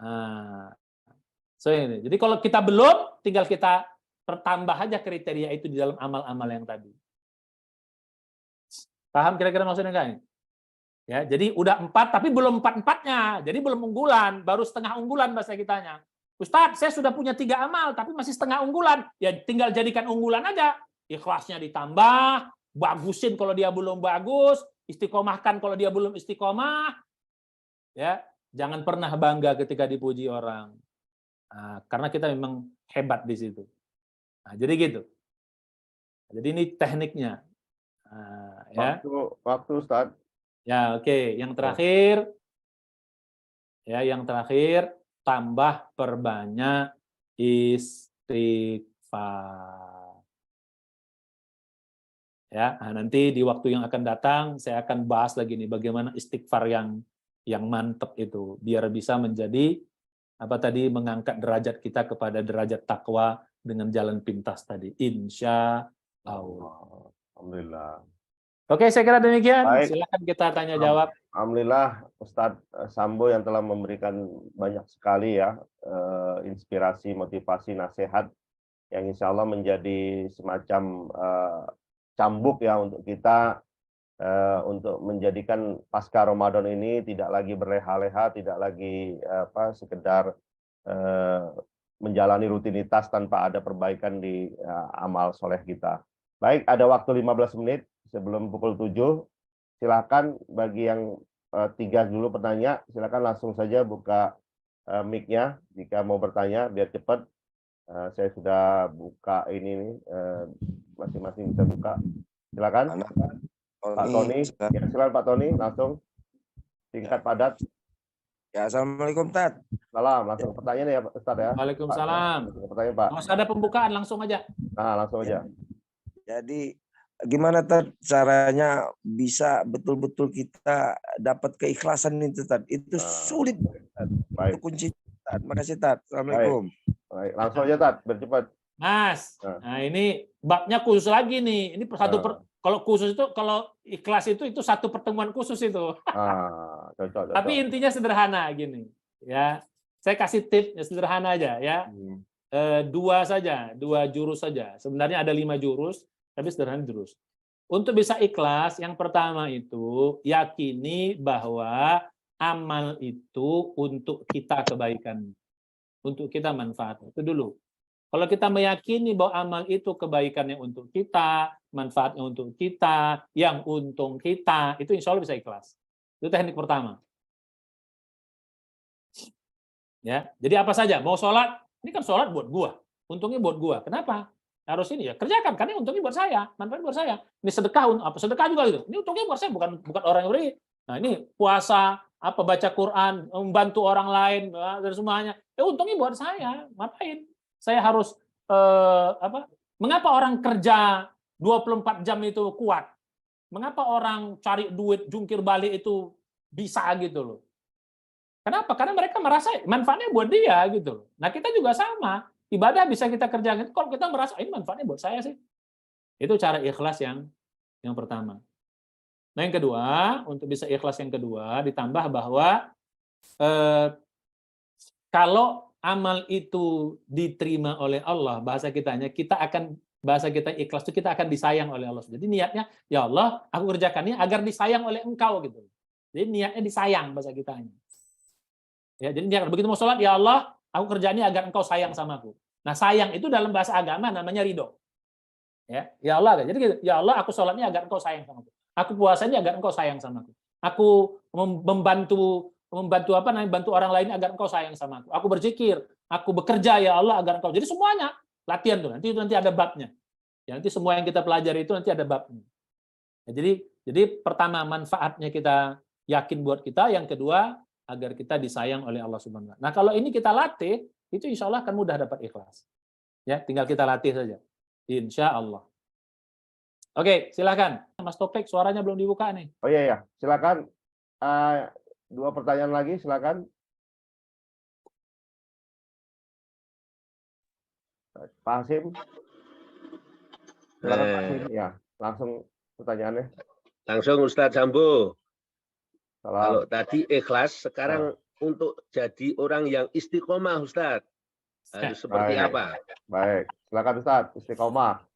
Nah, ini. Jadi kalau kita belum, tinggal kita pertambah aja kriteria itu di dalam amal-amal yang tadi. Paham kira-kira maksudnya enggak ini? Ya, jadi udah 4 tapi belum 4-4-nya. Jadi belum unggulan, baru setengah unggulan bahasa kitanya. Ustadz, saya sudah punya 3 amal, tapi masih setengah unggulan. Ya tinggal jadikan unggulan aja. Ikhlasnya ditambah, bagusin kalau dia belum bagus, istiqomahkan kalau dia belum istiqomah. Ya, jangan pernah bangga ketika dipuji orang. Karena kita memang hebat di situ. Jadi gitu. Jadi ini tekniknya. Ya. Waktu Ustadz. Ya, oke. Yang terakhir, tambah perbanyak istighfar. Ya, nanti di waktu yang akan datang saya akan bahas lagi nih bagaimana istighfar yang yang mantap itu, biar bisa menjadi apa tadi, mengangkat derajat kita kepada derajat takwa dengan jalan pintas tadi. Insya Allah. Alhamdulillah. Oke, saya kira demikian. Baik. Silakan kita tanya jawab. Alhamdulillah Ustadz Sambo yang telah memberikan banyak sekali ya inspirasi, motivasi, nasihat yang insya Allah menjadi semacam cambuk ya untuk kita untuk menjadikan pasca Ramadan ini tidak lagi berleha-leha, tidak lagi sekedar menjalani rutinitas tanpa ada perbaikan di amal soleh kita. Baik, ada waktu 15 menit sebelum pukul 7. Silakan bagi yang 3 dulu bertanya, silakan langsung saja buka mic-nya jika mau bertanya biar cepat. Saya sudah buka ini nih, masing-masing bisa buka. Silakan. Pak Tony, ya, silakan Pak Tony, langsung singkat padat. Ya, Assalamualaikum, Tat. Salam, langsung pertanyaan ya Ustaz ya. Waalaikumsalam. Pertanyaan Pak. Nggak usah ada pembukaan, langsung aja. Nah, langsung aja. Jadi gimana Tat caranya bisa betul-betul kita dapat keikhlasan itu Tat? Itu sulit banget, Tat. Baik. Itu kunci Tat. Makasih Tat. Assalamualaikum. Baik, langsung aja Tat, bercepat. Mas, nah ini babnya khusus lagi nih. Ini kalau khusus itu, kalau ikhlas itu satu pertemuan khusus itu. Cocok. Tapi intinya sederhana gini, ya. Saya kasih tips sederhana aja, ya. 2 saja, 2 jurus saja. Sebenarnya ada 5 jurus, tapi sederhana jurus. Untuk bisa ikhlas, yang pertama itu yakini bahwa amal itu untuk kita kebaikan, untuk kita manfaat. Itu dulu. Kalau kita meyakini bahwa amal itu kebaikannya untuk kita, manfaatnya untuk kita, yang untung kita, itu insya Allah bisa ikhlas. Itu teknik pertama. Ya, jadi apa saja, mau sholat, ini kan sholat buat gua, untungnya buat gua. Kenapa? Harus ini ya, kerjakan, karena untungnya buat saya, manfaatnya buat saya. Ini sedekah, sedekah juga gitu. Ini untungnya buat saya, bukan orang yang beri. Nah ini puasa, baca Quran, membantu orang lain, dan semuanya. Untungnya buat saya, ngapain? Saya harus mengapa orang kerja 24 jam itu kuat? Mengapa orang cari duit jungkir balik itu bisa gitu loh? Kenapa? Karena mereka merasa manfaatnya buat dia gitu loh. Nah, kita juga sama. Ibadah bisa kita kerjakan kalau kita merasa ini manfaatnya buat saya sih. Itu cara ikhlas yang pertama. Nah, yang kedua, untuk bisa ikhlas yang kedua ditambah bahwa kalau amal itu diterima oleh Allah, bahasa kita ikhlas itu kita akan disayang oleh Allah. Jadi niatnya, ya Allah, aku kerjakannya agar disayang oleh Engkau gitu. Jadi niatnya disayang bahasa kitanya. Ya, jadi niat begitu mau sholat, ya Allah, aku kerjaannya agar Engkau sayang sama aku. Nah, sayang itu dalam bahasa agama namanya ridho. Ya Allah, jadi gitu, ya Allah, aku sholatnya agar Engkau sayang sama aku. Aku puasanya agar Engkau sayang sama aku. Aku membantu bantu orang lain agar Engkau sayang sama aku. Aku berzikir, aku bekerja ya Allah agar Engkau. Jadi semuanya latihan tuh. Nanti ada babnya. Ya, nanti semua yang kita pelajari itu nanti ada babnya. Ya, jadi pertama manfaatnya kita yakin buat kita, yang kedua agar kita disayang oleh Allah Subhanahu wa taala. Nah, kalau ini kita latih, itu insya Allah akan mudah dapat ikhlas. Ya, tinggal kita latih saja. Insya Allah. Oke, silakan. Mas Topik, suaranya belum dibuka nih. Oh iya, silakan. 2 pertanyaan lagi, silakan. Pak Hasim. Silakan Pak Hasim. Ya, langsung pertanyaannya. Langsung Ustadz Sambo. Salam. Kalau tadi ikhlas, sekarang untuk jadi orang yang istiqomah Ustadz. Harus seperti apa? Baik, silakan Ustadz, istiqomah.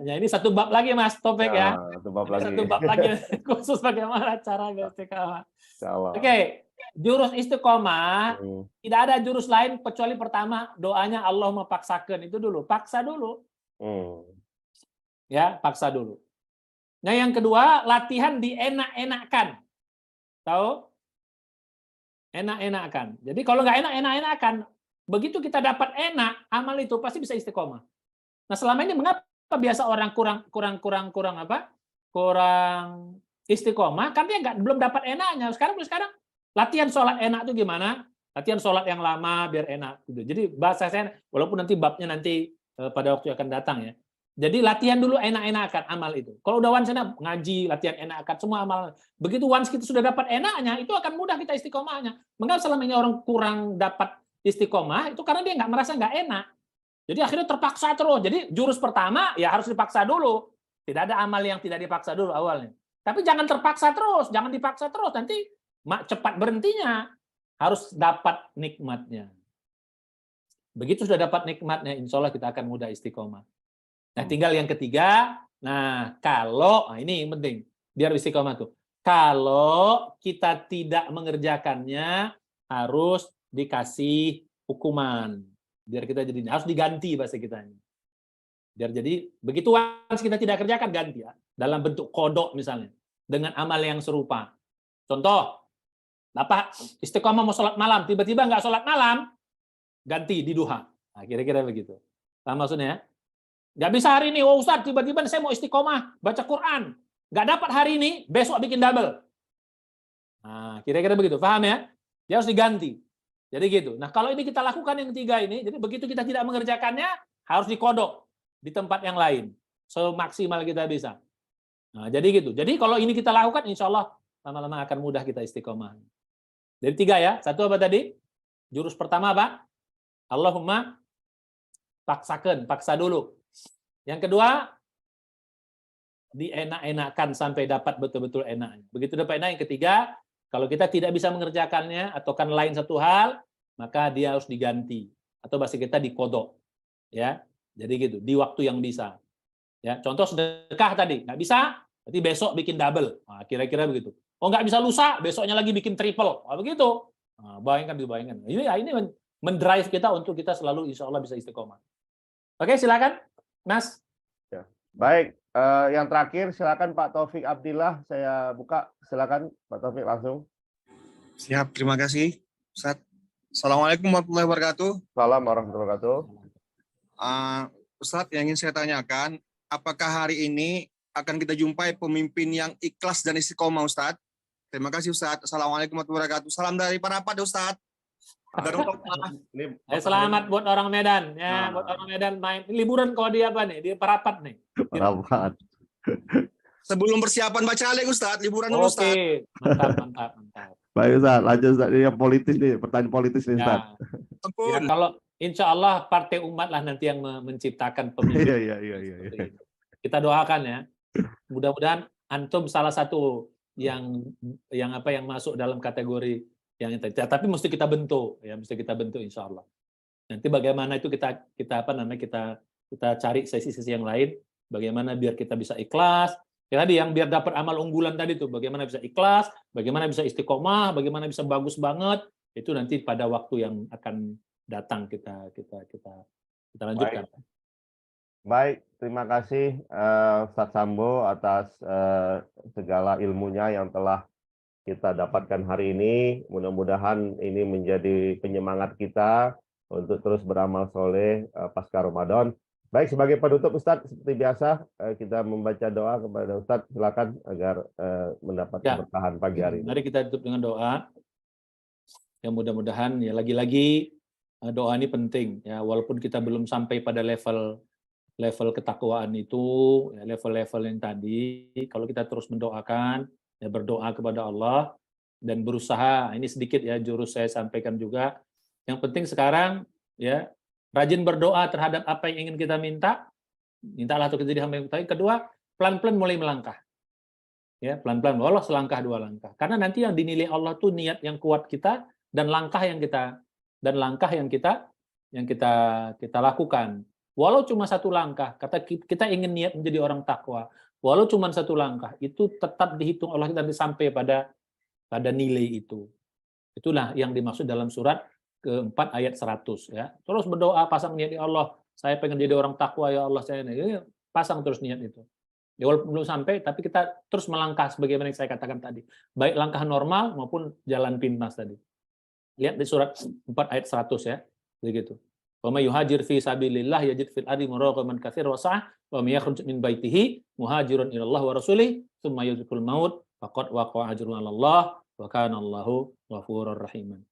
Ya ini satu bab lagi Mas Topik ya. Satu bab lagi. Satu bab lagi khusus bagaimana cara istiqomah. Insyaallah. Oke, jurus istiqomah tidak ada jurus lain kecuali pertama doanya Allah mepaksakan itu dulu, paksa dulu. Ya, paksa dulu. Nah, yang kedua latihan dienak-enakan. Tahu? Enak-enakan. Jadi kalau nggak enak-enakan, begitu kita dapat enak, amal itu pasti bisa istiqomah. Nah, selama ini mengapa biasa orang kurang istiqomah? Karena dia belum dapat enaknya. Sekarang latihan sholat enak itu gimana? Latihan sholat yang lama biar enak. Gitu. Jadi bahasa saya, walaupun nanti babnya pada waktu akan datang ya. Jadi latihan dulu enak-enakan amal itu. Kalau udah once enak, ngaji, latihan enakan, semua amal. Begitu once kita sudah dapat enaknya, itu akan mudah kita istiqomahnya. Mengapa selama ini orang kurang dapat istiqomah, itu karena dia nggak merasa nggak enak. Jadi akhirnya terpaksa terus. Jadi jurus pertama ya harus dipaksa dulu. Tidak ada amal yang tidak dipaksa dulu awalnya. Tapi jangan terpaksa terus, jangan dipaksa terus. Nanti cepat berhentinya. Harus dapat nikmatnya. Begitu sudah dapat nikmatnya, insya Allah kita akan mudah istiqomah. Nah, tinggal yang ketiga. Nah, ini yang penting, biar istiqomah tuh. Kalau kita tidak mengerjakannya, harus dikasih hukuman. Biar kita jadi, harus diganti bahasa kita ini. Biar jadi, begitu once kita tidak kerjakan, ganti ya. Dalam bentuk kodok misalnya. Dengan amal yang serupa. Contoh, Bapak istiqomah mau sholat malam, tiba-tiba nggak sholat malam, ganti di duha. Nah, kira-kira begitu. Paham maksudnya ya? Nggak bisa hari ini, Ustaz, tiba-tiba saya mau istiqomah, baca Quran. Nggak dapat hari ini, besok bikin double. Nah, kira-kira begitu. Paham ya? Dia harus diganti. Jadi gitu. Nah, kalau ini kita lakukan yang ketiga ini, jadi begitu kita tidak mengerjakannya, harus dikodok di tempat yang lain. Semaksimal kita bisa. Nah, jadi gitu. Jadi kalau ini kita lakukan, insya Allah lama-lama akan mudah kita istiqomah. Jadi 3 ya. Satu apa tadi? Jurus pertama apa? Allahumma paksa dulu. Yang kedua, dienak-enakan sampai dapat betul-betul enaknya. Begitu dapat enak, yang ketiga, kalau kita tidak bisa mengerjakannya atau kan lain satu hal, maka dia harus diganti atau bahasa kita dikodok. Ya, jadi gitu, di waktu yang bisa. Ya, contoh sedekah tadi, nggak bisa, berarti besok bikin double. Nah, kira-kira begitu. Oh, nggak bisa lusa, besoknya lagi bikin triple. Nah, begitu. Nah, bayangkan. Ini mendrive kita untuk kita selalu insya Allah bisa istiqomah. Oke, silakan, Mas. Ya. Baik, yang terakhir silakan Pak Taufik Abdillah, saya buka. Silakan Pak Taufik langsung. Siap, terima kasih, Ustaz. Assalamualaikum warahmatullahi wabarakatuh. Salam warahmatullahi wabarakatuh. Ustaz, yang ingin saya tanyakan, apakah hari ini akan kita jumpai pemimpin yang ikhlas dan istiqomah, Ustaz? Terima kasih, Ustaz. Assalamualaikum warahmatullahi wabarakatuh. Salam dari Parapat, Ustaz. Selamat buat orang Medan ya, buat orang Medan main liburan kalau dia apa nih? Dia Parapat nih. Parapat. Sebelum persiapan baca alik, Ustaz, liburan dulu, Ustaz. Oke, mantap. Baik, Ustaz. Lanjut, Ustaz. Ini yang politis nih, pertanyaan politis nih, Ustaz. Ya, kalau insya Allah partai umat lah nanti yang menciptakan pemimpin. Iya. Kita doakan ya. Mudah-mudahan antum salah satu yang masuk dalam kategori yang itu. Tapi mesti kita bentuk insya Allah. Nanti bagaimana itu kita cari sisi-sisi yang lain, bagaimana biar kita bisa ikhlas. Ya tadi yang biar dapat amal unggulan tadi tuh, bagaimana bisa ikhlas, bagaimana bisa istiqomah, bagaimana bisa bagus banget, itu nanti pada waktu yang akan datang kita lanjutkan. Baik, terima kasih Ustaz Sambo atas segala ilmunya yang telah kita dapatkan hari ini. Mudah-mudahan ini menjadi penyemangat kita untuk terus beramal soleh pasca Ramadan. Baik, sebagai penutup Ustadz, seperti biasa kita membaca doa kepada Ustadz. Silakan agar mendapat keberkahan pagi hari ini. Mari kita tutup dengan doa. Ya mudah-mudahan ya lagi-lagi doa ini penting ya, walaupun kita belum sampai pada level ketakwaan itu, ya, level-level yang tadi, kalau kita terus mendoakan, ya berdoa kepada Allah dan berusaha. Ini sedikit ya jurus saya sampaikan juga. Yang penting sekarang ya rajin berdoa terhadap apa yang ingin kita mintalah untuk jadi hamba yang baik. Kedua, pelan-pelan mulai melangkah. Ya, pelan-pelan, walau selangkah 2 langkah. Karena nanti yang dinilai Allah tuh niat yang kuat kita dan langkah yang kita lakukan. Walau cuma 1 langkah, kata kita ingin niat menjadi orang takwa. Walau cuma 1 langkah, itu tetap dihitung Allah nanti sampai pada nilai itu. Itulah yang dimaksud dalam surat ke-4 ayat 100 ya. Terus berdoa, pasang niat ya Allah, saya pengen jadi orang takwa ya Allah, saya ini pasang terus niat itu. Ya, walaupun belum sampai, tapi kita terus melangkah sebagaimana yang saya katakan tadi. Baik langkah normal maupun jalan pintas tadi. Lihat di surat 4 ayat 100 ya. Begitu. Wa may yuhajir fi sabilillah yajid fil ardi muraqaman katsira wa sa'ah wa may yakhruj min baitihi muhajiran ila Allah wa rasulih tsumma yudrikul maut faqad waqa'a ajrun 'ala Allah wa kana Allahu ghafurur rahim.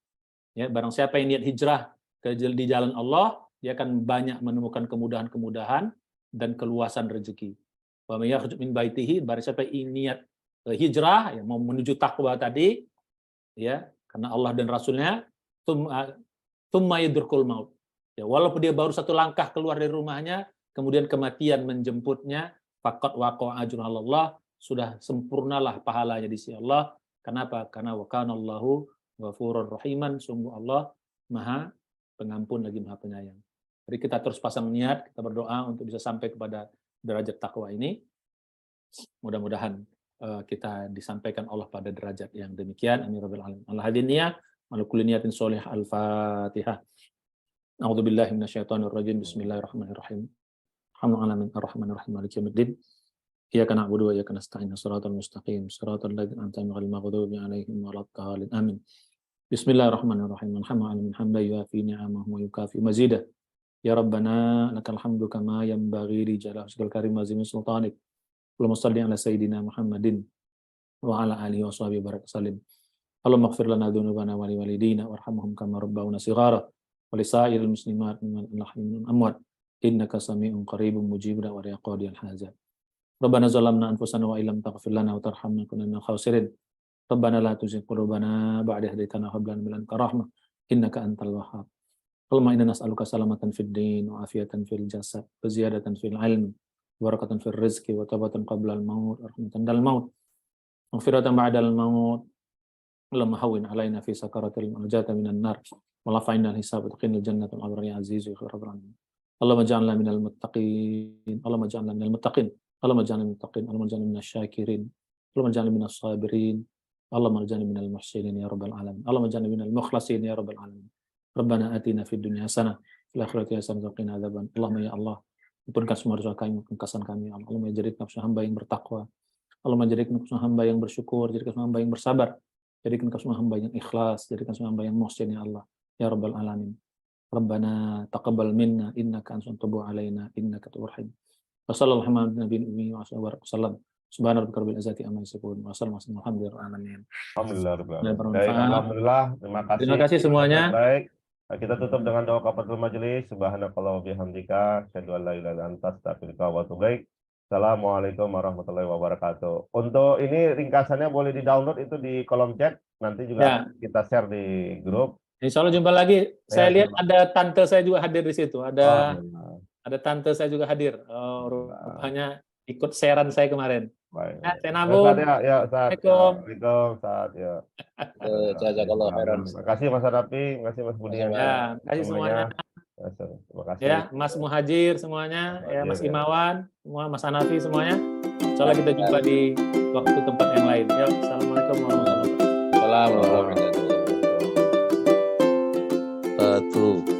Ya, barang siapa yang niat hijrah di jalan Allah, dia akan banyak menemukan kemudahan-kemudahan dan keluasan rezeki. Wa may yakhruj min baitihi, barang siapa yang niat hijrah, ya, mau menuju takwa tadi, ya, karena Allah dan Rasulnya, tsumma yudrikul maut. Ya, walaupun dia baru satu langkah keluar dari rumahnya, kemudian kematian menjemputnya, faqad waqa'a ajrullah, sudah sempurnalah pahalanya di sisi Allah. Kenapa? Karena wa kana Allahu ghafurur rahiman, sungguh Allah Maha Pengampun lagi Maha Penyayang. Jadi kita terus pasang niat, kita berdoa untuk bisa sampai kepada derajat takwa ini. Mudah-mudahan kita disampaikan Allah pada derajat yang demikian. Amin rabbil alamin. Al-hadiniyah, malukul niyatin sholih. Al-Fatihah. A'udzubillahi minasyaitonir rajim. Bismillahirrahmanirrahim. Alhamdulillahi arrahmanir rahim maliki yaumiddin. Iyyaka na'budu wa iyyaka nasta'in. Shiratal mustaqim. Shiratal ladzina an'amta 'alaihim ghairil maghdubi 'alaihim waladdallin. Amin. Bismillahirrahmanirrahim. Alhamdulillahi hamdan yuafi ni'amahu wa yukafi mazidah. Ya Rabbana lakal hamdu kama yanbaghi li jalali wajhikal karim wa 'azimi sultanik. Allahumma shalli ala sayyidina Muhammadin wa ala alihi wa sahbihi barik salim. Allahumma ighfir lana dzunubana wa li walidina warhamhum kama rabbawna shighara wa li sa'iril muslimat mimman ahya amwat innaka sami'un qaribun mujibud wa yaqadil hajat. Rabbana zalamna anfusana wa illam taghfir lana wa tarhamna kunna minal khasirin. Rabbana la tuzigh qulubana ba'da idh hadaytana wa hab lana min ladunka rahmah innaka antal wahhab. Allahumma inna nas'aluka salamatan fid din wa afiyatan fil jasad wa ziyadatan fil ilm wa barakatan fil rizqi wa taubatan qabla al maut wa rahmatan dal maut wa maghfiratan ba'da al maut. Allahumma hawwin 'alaina fi sakaratil maut minan nar wa la fa'inna al hisab wa taqinal jannata al abrar ya aziz ya rabbal alamin. Allahumma ij'alna minal muttaqin. Allahumma ij'alna minal muttaqin. Allahumma ij'alna minal muttaqin. Allahumma ij'alna minasy syakirin. Allahumma ij'alna minas sabirin. Allahumma ij'alna minal muhsinin ya rabbal alamin. Allahumma ij'alna minal mukhlasin ya rabbal alamin. Rabbana atina fid dunya hasanah fil akhirati hasanah wa qina adzaban. Allahumma ya Allah, ampunkan semua dosa kami, kekasan kami ya Allah. Allahumma jadikan semua hamba yang bertakwa. Allahumma jadikan semua hamba yang bersyukur, jadikan semua hamba yang bersabar. Jadikan semua hamba yang ikhlas, jadikan semua hamba yang muhsin ya Allah ya rabbal alamin. Rabbana taqabbal minna innaka antas tawwabur alaina innaka tawwabur rahim. Wa sallallahu ala nabiyina wa sallam. Subhana rabbika rabbil izzati amma yasifun wa salamun alhamdulillahi alamin. Alhamdulillah. Terima kasih semuanya. Baik. Nah, kita tutup dengan doa kafaratul majelis. Subhanakallah wa bihamdika, asyhadu an la ilaha illa anta, astaghfiruka wa atubu ilaik. Assalamualaikum warahmatullahi wabarakatuh. Untuk ini ringkasannya boleh di-download itu di kolom chat. Nanti juga kita share di grup. Insya Allah jumpa lagi. Saya lihat ada tante saya juga hadir di situ. Ada tante saya juga hadir. Rupanya ikut sharean saya kemarin. Baik. Saya nabung. Assalamualaikum. Saat ya. Jazakallah khairan. Terima kasih Mas Hanafi, terima kasih Mas Budian. Ya, terima kasih semuanya. Terima kasih. Ya, Mas Muhajir semuanya, ya Mas Imawan, semua Mas Hanafi semuanya. Insyaallah kita jumpa di waktu tempat yang lain. Ya, assalamualaikum warahmatullahi wabarakatuh. Assalamualaikum warahmatullahi wabarakatuh.